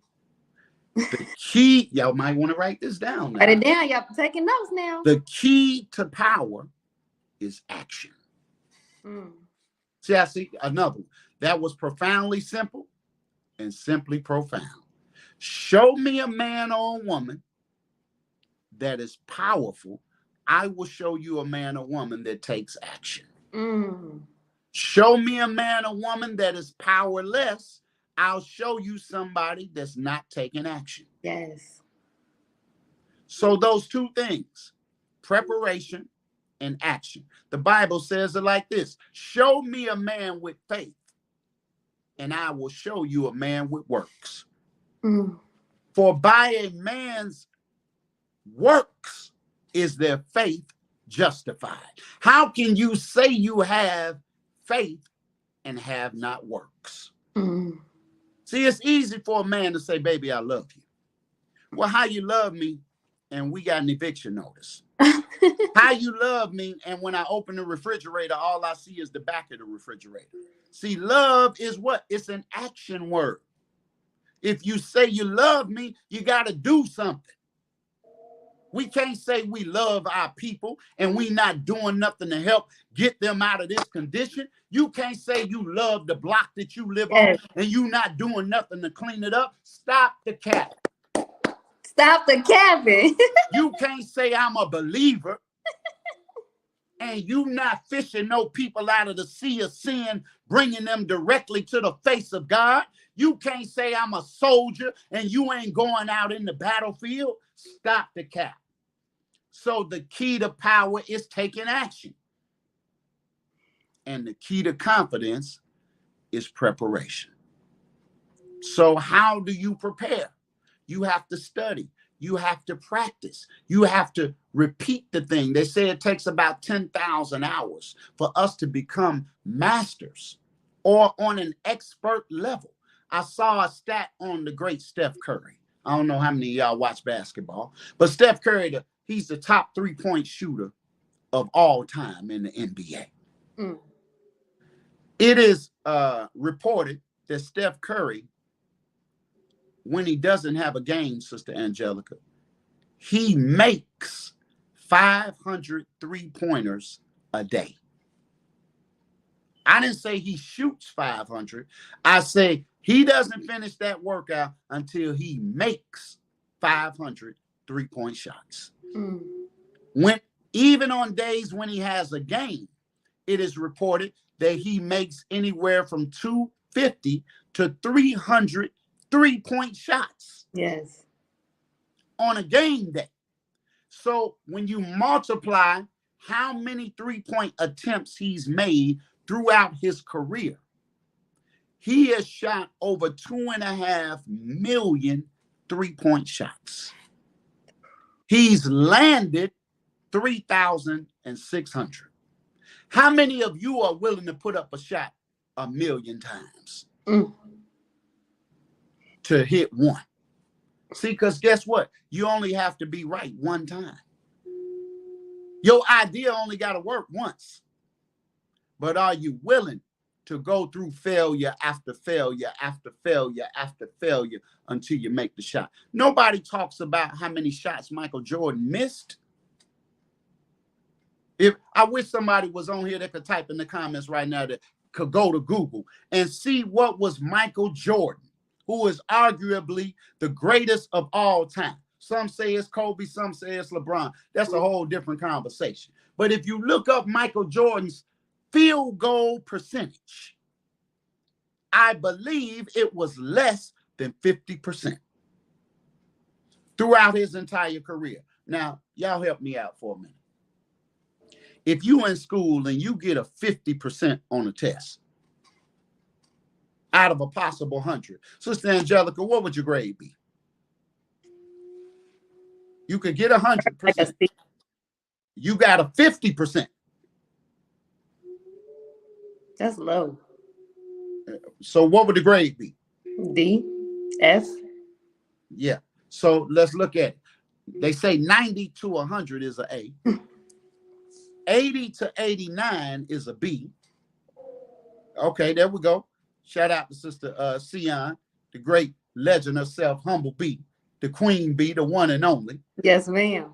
The key, y'all might want to write this down now. Write it down. Y'all taking notes now. The key to power is action. See, I see another one. That was profoundly simple and simply profound. Show me a man or a woman that is powerful. I will show you a man or woman that takes action. Show me a man or woman that is powerless. I'll show you somebody that's not taking action. Yes. So those two things, preparation and action. The Bible says it like this: show me a man with faith, and I will show you a man with works. For by a man's works is their faith justified. How can you say you have faith and have not works? See, it's easy for a man to say, baby, I love you. Well, how you love me and we got an eviction notice? How you love me and when I open the refrigerator, all I see is the back of the refrigerator? See, love is what? It's an action word. If you say you love me, you got to do something. We can't say we love our people and we not doing nothing to help get them out of this condition. You can't say you love the block that you live on and you not doing nothing to clean it up. Stop the cap. Stop the capping. You can't say I'm a believer and you not fishing no people out of the sea of sin, bringing them directly to the face of God. You can't say I'm a soldier and you ain't going out in the battlefield. Stop the cap. So the key to power is taking action. And the key to confidence is preparation. So how do you prepare? You have to study. You have to practice. You have to repeat the thing. They say it takes about 10,000 hours for us to become masters or on an expert level. I saw a stat on the great Steph Curry. I don't know how many of y'all watch basketball, but Steph Curry, he's the top 3-point shooter of all time in the NBA. It is reported that Steph Curry, when he doesn't have a game, Sister Angelica, he makes 500 3-pointers a day. I didn't say he shoots 500. I say he doesn't finish that workout until he makes 500 3-point shots. When even on days when he has a game, it is reported that he makes anywhere from 250 to 300 3-point shots. Yes. On a game day. So when you multiply how many three-point attempts he's made throughout his career, he has shot over 2.5 million three-point shots. He's landed 3,600. How many of you are willing to put up a shot 1,000,000 times to hit one? See, because guess what? You only have to be right one time. Your idea only got to work once. But are you willing to go through failure after failure after failure after failure until you make the shot? Nobody talks about how many shots Michael Jordan missed. If I wish somebody was on here that could type in the comments right now that could go to Google and see what was Michael Jordan, who is arguably the greatest of all time. Some say it's Kobe, some say it's LeBron. That's a whole different conversation. But if you look up Michael Jordan's field goal percentage, I believe it was less than 50% throughout his entire career. Now, y'all help me out for a minute. If you in school and you get a 50% on a test out of a possible 100, Sister Angelica, what would your grade be? You could get 100%. You got a 50%. That's low. So what would the grade be? D, F. Yeah. So let's look at it. They say 90 to 100 is an A. 80 to 89 is a B. Okay, there we go. Shout out to Sister I-K.H.A.N, the great legend herself, Humble B, the Queen B, the one and only. Yes, ma'am.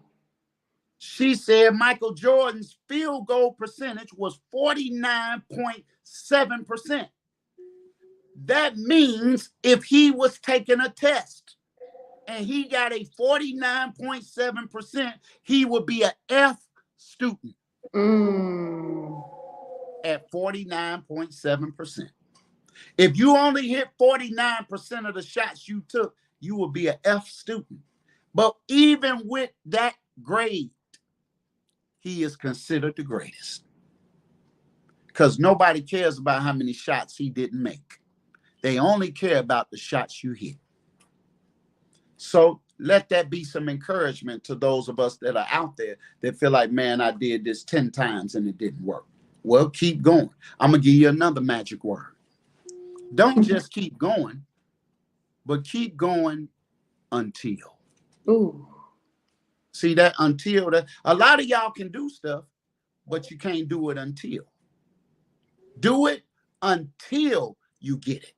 She said Michael Jordan's field goal percentage was 49.7%. That means if he was taking a test and he got a 49.7%, he would be an F student at 49.7%. If you only hit 49% of the shots you took, you will be an F student. But even with that grade, he is considered the greatest. Because nobody cares about how many shots he didn't make. They only care about the shots you hit. So let that be some encouragement to those of us that are out there that feel like, man, I did this 10 times and it didn't work. Well, keep going. I'm going to give you another magic word. Don't just keep going, but keep going until. Ooh. See that until? That a lot of y'all can do stuff, but you can't do it until. Do it until you get it.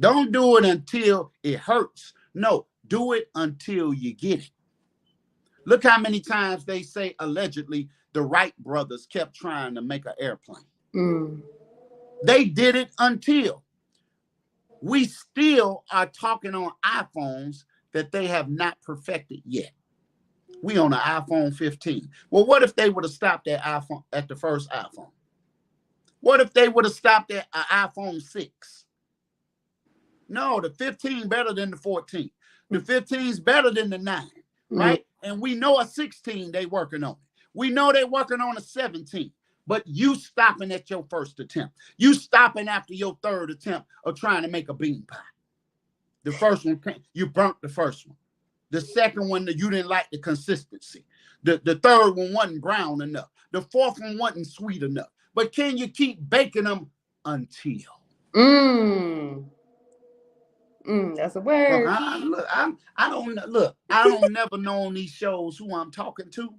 Don't do it until it hurts. No, do it until you get it. Look how many times they say allegedly the Wright brothers kept trying to make an airplane. They did it until. We still are talking on iPhones that they have not perfected yet. We on an iPhone 15. Well, what if they would have stopped at iPhone at the first iPhone? What if they would have stopped at an iPhone 6? No, the 15 better than the 14. The 15 is better than the 9, right? And we know a 16 they working on. We know they're working on a 17. But you stopping at your first attempt. You stopping after your third attempt of trying to make a bean pie. The first one, you burnt the first one. The second one, you didn't like the consistency. The third one wasn't brown enough. The fourth one wasn't sweet enough. But can you keep baking them until? That's a word. Look, I don't never know on these shows who I'm talking to,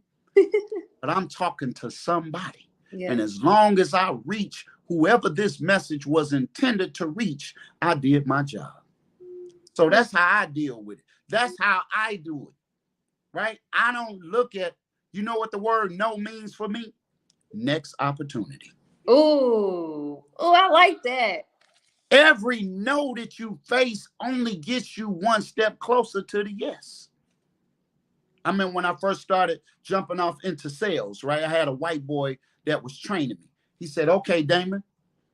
but I'm talking to somebody. Yeah. And as long as I reach whoever this message was intended to reach, I did my job. So that's how I deal with it. That's how I do it, right? I don't look at, you know what the word no means for me? Next opportunity. Ooh, I like that. Every no that you face only gets you one step closer to the yes. I mean, when I first started jumping off into sales, right? I had a white boy that was training me. He said, okay, Damon,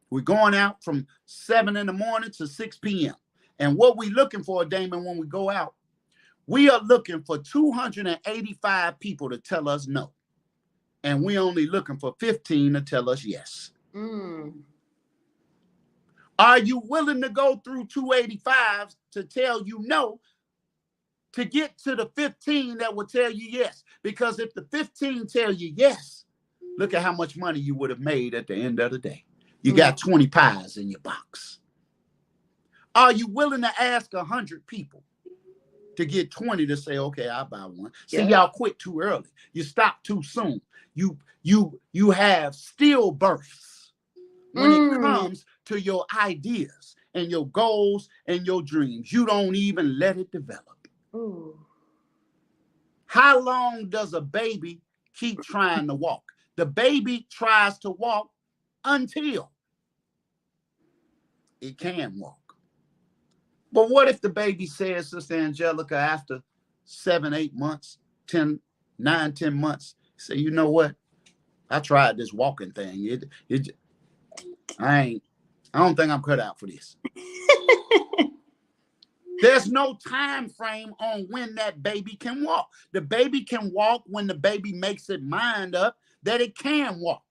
we're going out from 7 in the morning to 6 p.m. And what we looking for, Damon, when we go out, We are looking for 285 people to tell us no. And we only looking for 15 to tell us yes. Are you willing to go through 285s to tell you no to get to the 15 that will tell you yes? Because if the 15 tell you yes, look at how much money you would have made at the end of the day. You got 20 pies in your box. Are you willing to ask 100 people to get 20 to say, okay, I'll buy one? See, y'all quit too early. You stop too soon. You have stillbirths when it comes to your ideas and your goals and your dreams. You don't even let it develop. Ooh. How long does a baby keep trying to walk? The baby tries to walk until it can walk. But what if the baby says, Sister Angelica, after 7, 8 months, 9, 10 months, say, you know what? I tried this walking thing. I don't think I'm cut out for this. There's no time frame on when that baby can walk. The baby can walk when the baby makes its mind up that it can walk.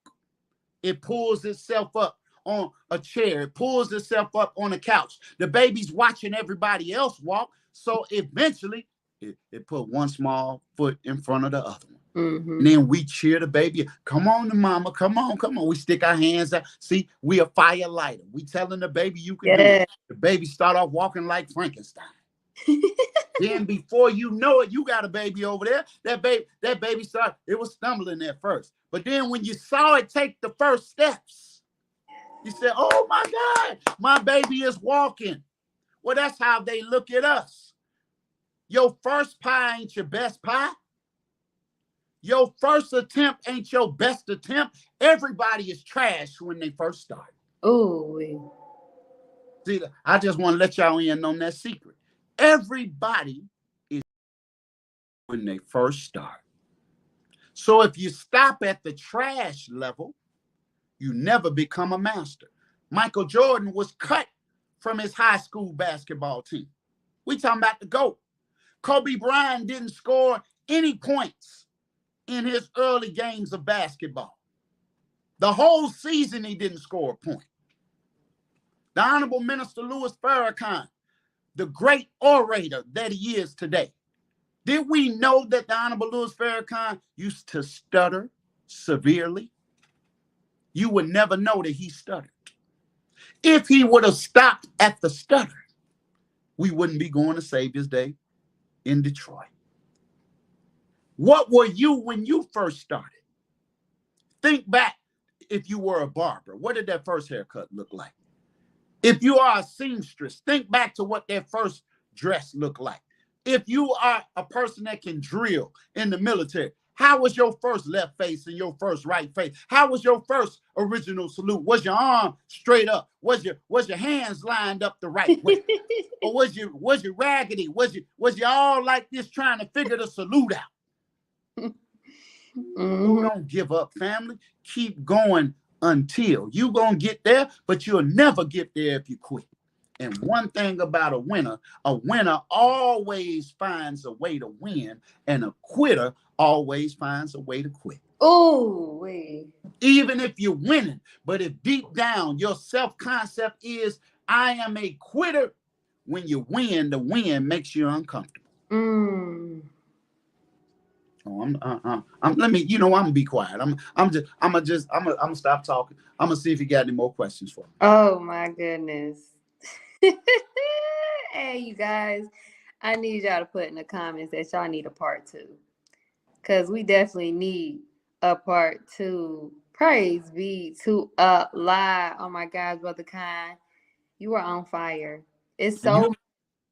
It pulls itself up on a chair. It pulls itself up on a couch. The baby's watching everybody else walk. So eventually it put one small foot in front of the other one. And then we cheer the baby. Come on, mama. Come on, come on. We stick our hands out. See, we a fire lighter. We telling the baby you can do it. The baby start off walking like Frankenstein. Then before you know it, you got a baby over there. That baby started, it was stumbling at first. But then when you saw it take the first steps, you said, oh my God, my baby is walking. Well, that's how they look at us. Your first pie ain't your best pie. Your first attempt ain't your best attempt. Everybody is trash when they first start. Oh, see, I just want to let y'all in on that secret. Everybody is when they first start. So if you stop at the trash level, you never become a master. Michael Jordan was cut from his high school basketball team. We talking about the GOAT. Kobe Bryant didn't score any points in his early games of basketball. The whole season, he didn't score a point. The Honorable Minister Louis Farrakhan, the great orator that he is today. Did we know that the Honorable Louis Farrakhan used to stutter severely? You would never know that he stuttered. If he would have stopped at the stutter, we wouldn't be going to Savior's Day in Detroit. What were you when you first started? Think back if you were a barber. What did that first haircut look like? If you are a seamstress, think back to what that first dress looked like. If you are a person that can drill in the military, how was your first left face and your first right face? How was your first original salute? Was your arm straight up? Was your hands lined up the right way? Or was you raggedy? Was you all like this trying to figure the salute out? Don't give up, family. Keep going until you're going to get there, but you'll never get there if you quit. And one thing about a winner always finds a way to win, and a quitter always finds a way to quit. Oh, wait. Even if you're winning, but if deep down your self-concept is, I am a quitter, when you win, the win makes you uncomfortable. Oh, let me, I'm gonna be quiet. I'm gonna stop talking. I'm gonna see if you got any more questions for me. Oh my goodness. Hey, you guys, I need y'all to put in the comments that y'all need a part 2, because we definitely need a part 2. Praise be to Allah. Oh my God, Brother Khan, you are on fire. It's so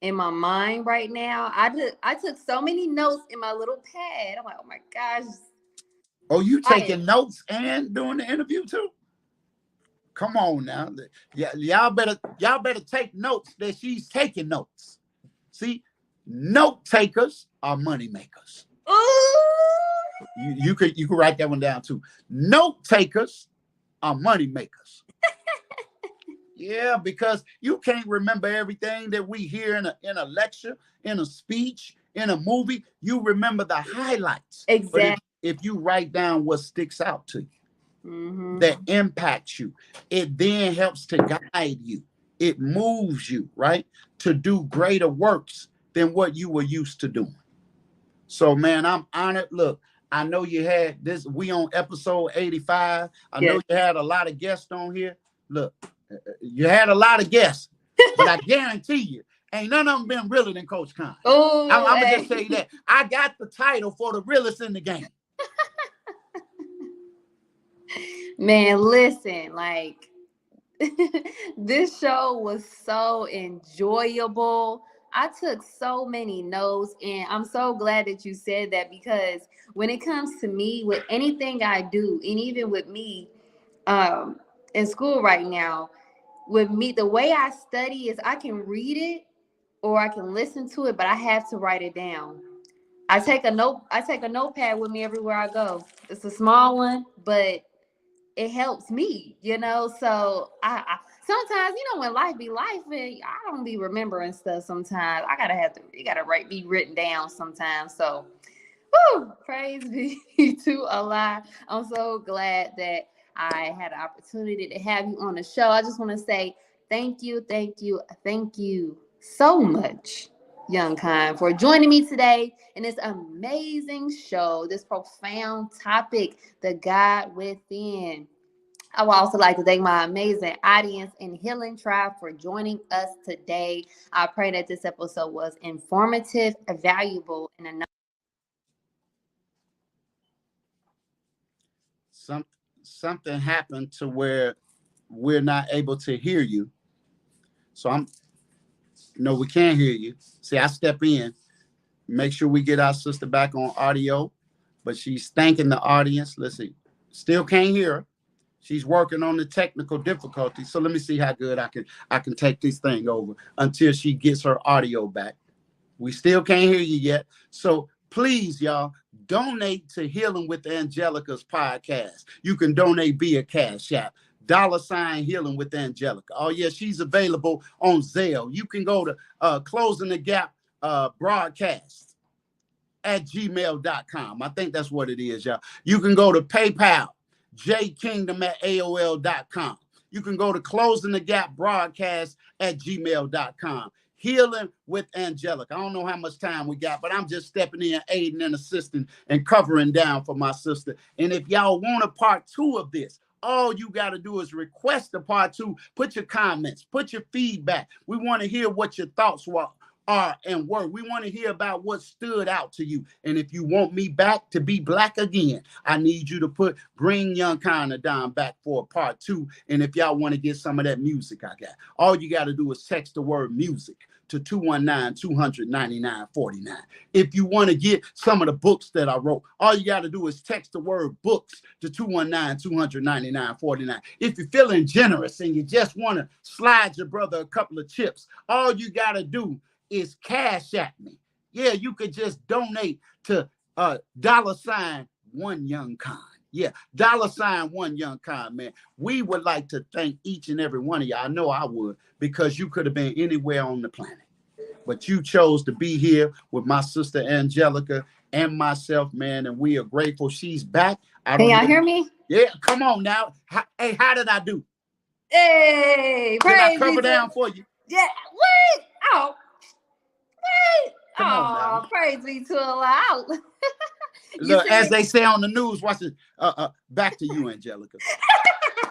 in my mind right now. I took so many notes in my little pad. I'm like, oh my gosh. Oh, you taking notes and doing the interview too? Come on now. Yeah, y'all better take notes that she's taking notes. See, note takers are money makers. Ooh. You could write that one down too. Note takers are money makers. Yeah, because you can't remember everything that we hear in a lecture, in a speech, In a movie, you remember the highlights. But Exactly. if you write down what sticks out to you, Mm-hmm. that impacts you, it then helps to guide you. It moves you, right, to do greater works than what you were used to doing. So, man, I'm honored. Look, I know you had this. We on episode 85. I know Yes. you had a lot of guests on here. Look, you had a lot of guests, but I guarantee you, ain't none of them been realer than Coach Khan. Oh, I'm gonna just hey. say that I got the title for the realest in the game. Man, listen, like this show was so enjoyable. I took so many notes, and I'm so glad that you said that because when it comes to me, with anything I do, and even with me um, in school right now, with me, the way I study is I can read it or I can listen to it, but I have to write it down. I take a notepad with me everywhere I go. It's a small one, but it helps me, you know. So I sometimes, you know, when life be life, I don't be remembering stuff sometimes. I gotta have to, it gotta be written down sometimes. So, whew, praise be to Allah. I'm so glad that I had an opportunity to have you on the show. I just want to say thank you, thank you, thank you so much, Young Kind, for joining me today in this amazing show, this profound topic, the God within. I would also like to thank my amazing audience and Healing Tribe for joining us today. I pray that this episode was informative, valuable, and enough. Some something happened to where we're not able to hear you. So I'm no, we can't hear you. See, I step in, make sure we get our sister back on audio, but she's thanking the audience. Let's see. Still can't hear her. She's working on the technical difficulties. So let me see how good I can take this thing over until she gets her audio back. We still can't hear you yet. So please, y'all, donate to Healing with Angelica's podcast. You can donate via Cash App. $ Healing with Angelica. Oh, yeah, she's available on Zell. You can go to Closing the Gap broadcast at gmail.com. I think that's what it is, y'all. You can go to PayPal, jkingdom at AOL.com. You can go to Closing the Gap broadcast at gmail.com. Healing with Angelica. I don't know how much time we got, but I'm just stepping in, aiding and assisting and covering down for my sister. And if y'all want a part 2 of this, all you got to do is request a part 2. Put your comments, put your feedback. We want to hear what your thoughts are and were. We want to hear about what stood out to you. And if you want me back to be black again, I need you to bring Young Kind down back for a part 2. And if y'all want to get some of that music I got, all you got to do is text the word music to 219-299-49. If you want to get some of the books that I wrote, all you got to do is text the word books to 219-299-49. If you're feeling generous and you just want to slide your brother a couple of chips, all you got to do is Cash at me. Yeah, you could just donate to $one Young Kind. Yeah, $one Young Kind, man. We would like to thank each and every one of y'all. I know I would, because you could have been anywhere on the planet, but you chose to be here with my sister Angelica and myself, man, and we are grateful she's back. I Can don't y'all know. hear me? Yeah, come on now. Hey, how did I do? Hey, Did I praise be cover to, down for you? yeah. What? Oh, what? Come on now. Oh, praise be to Allah. You Look, as see, they say on the news, watch it. Back to you, Angelica.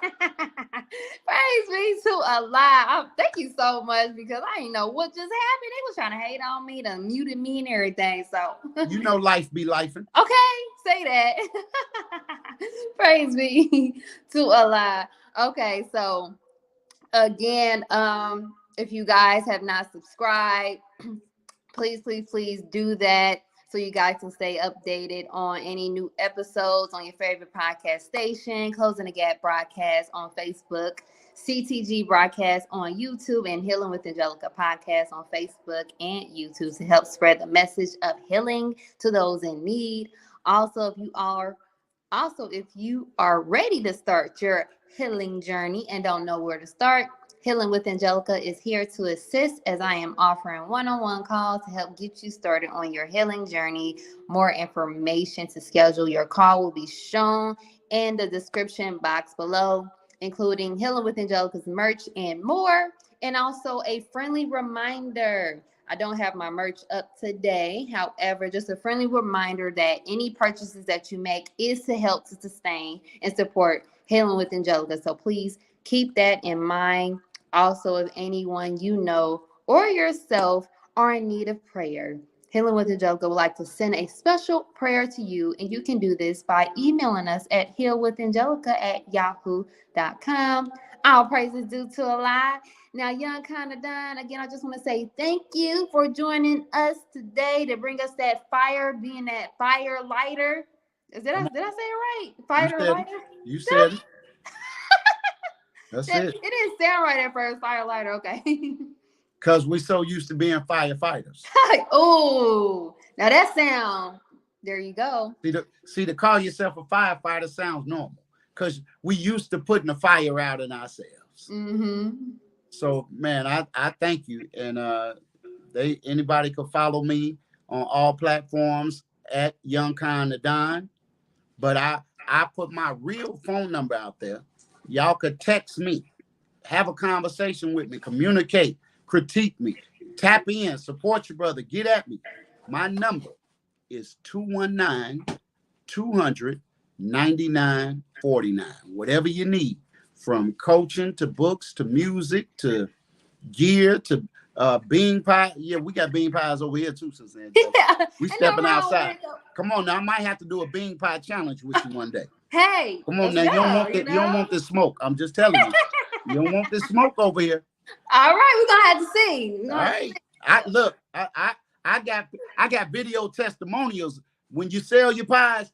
praise be to Allah. Thank you so much because I didn't know what just happened. They was trying to hate on me, to muted me and everything. So, You know life be lifing. okay, say that. Praise be to Allah. Okay, so again, if you guys have not subscribed, please, please, please do that so you guys can stay updated on any new episodes on your favorite podcast station, Closing the Gap broadcast on Facebook, CTG broadcast on YouTube, and Healing with Angelica podcast on Facebook and YouTube to help spread the message of healing to those in need. Also, if you are ready to start your healing journey and don't know where to start, Healing with Angelica is here to assist as I am offering one-on-one calls to help get you started on your healing journey. More information to schedule your call will be shown in the description box below, including Healing with Angelica's merch and more. And also a friendly reminder. I don't have my merch up today. However, just a friendly reminder that any purchases that you make is to help to sustain and support Healing with Angelica. So please keep that in mind. Also, if anyone you know or yourself are in need of prayer, Healing with Angelica would like to send a special prayer to you, and you can do this by emailing us at healwithangelica@yahoo.com. All praises due to Allah. Now, young kind of done. Again, I just want to say thank you for joining us today to bring us that fire, being that fire lighter. Did I say it right? You Fire said it. lighter. You said it. That's It it. didn't sound right at first. Fire lighter. Okay. Because we so used to being firefighters. Oh, now that sound. There you go. See, to call yourself a firefighter sounds normal. Because we used to putting the fire out in ourselves. Mm-hmm. So, man, I thank you. And anybody could follow me on all platforms at Young Kind of Don. But I put my real phone number out there. Y'all could text me, have a conversation with me, communicate, critique me, tap in, support your brother, get at me. My number is 219-200-9949. Whatever you need, from coaching to books to music to gear to bean pie. Yeah, we got bean pies over here too, since then. Yeah, We stepping outside. Come on now, I might have to do a bean pie challenge with you one day. Hey, come on now, you don't want this smoke. I'm just telling you, you don't want this smoke over here. All right, we're gonna have to see. All right, I got video testimonials. When you sell your pies,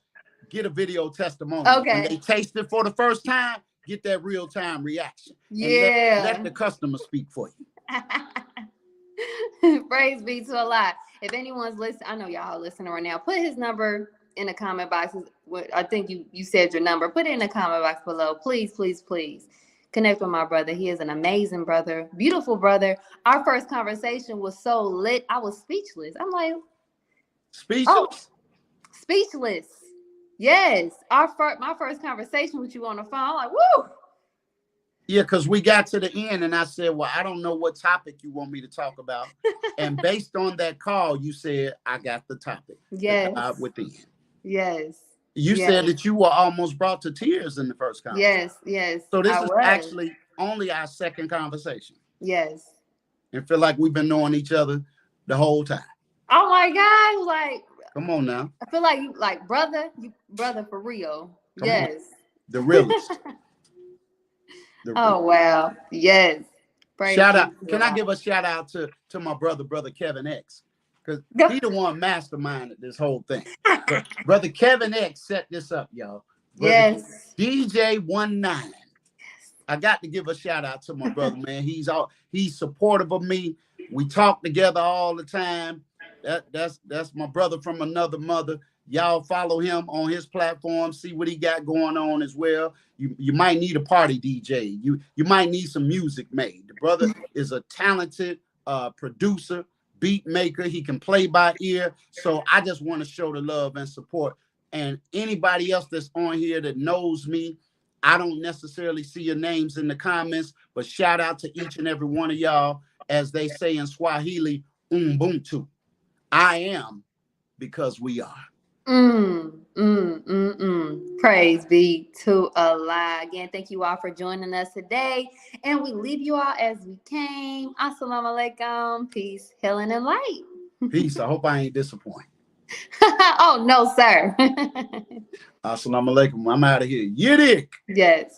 get a video testimonial. Okay. When they taste it for the first time, get that real time reaction. Yeah. And let the customer speak for you. Praise be to Allah. If anyone's listening, I know y'all are listening right now. Put his number in the comment box. I think you said your number. Put it in the comment box below. Please, please, please connect with my brother. He is an amazing brother, beautiful brother. Our first conversation was so lit. I was speechless. I'm like, speechless. Speechless. Yes. My first conversation with you on the phone. I'm like, woo. Yeah, because we got to the end and I said, well, I don't know what topic you want me to talk about. And based on that call, you said, I got the topic. Yes. Within. Yes. You said that you were almost brought to tears in the first conversation. Yes, yes. So this is actually only our second conversation. Yes. And feel like we've been knowing each other the whole time. Oh my God. Like, come on now. I feel like you like brother for real. Come yes. On. The realest. Oh wow. Yes. Praise shout out. Can I give a shout out to my brother Kevin X? Because he the one masterminded this whole thing. Brother Kevin X set this up, y'all. Brother yes. DJ19. I got to give a shout out to my brother, man. He's supportive of me. We talk together all the time. That's my brother from another mother. Y'all follow him on his platform, see what he got going on as well. You might need a party DJ. You might need some music made. The brother is a talented producer, beat maker. He can play by ear. So I just want to show the love and support. And anybody else that's on here that knows me, I don't necessarily see your names in the comments, but shout out to each and every one of y'all. As they say in Swahili, Ubuntu. I am because we are. Praise be to Allah. Again, thank you all for joining us today. And we leave you all as we came. Assalamu alaikum. Peace, healing, and light. Peace. I hope I ain't disappointed. Oh, no, sir. Assalamu alaikum. I'm out of here. Yidik. Yes.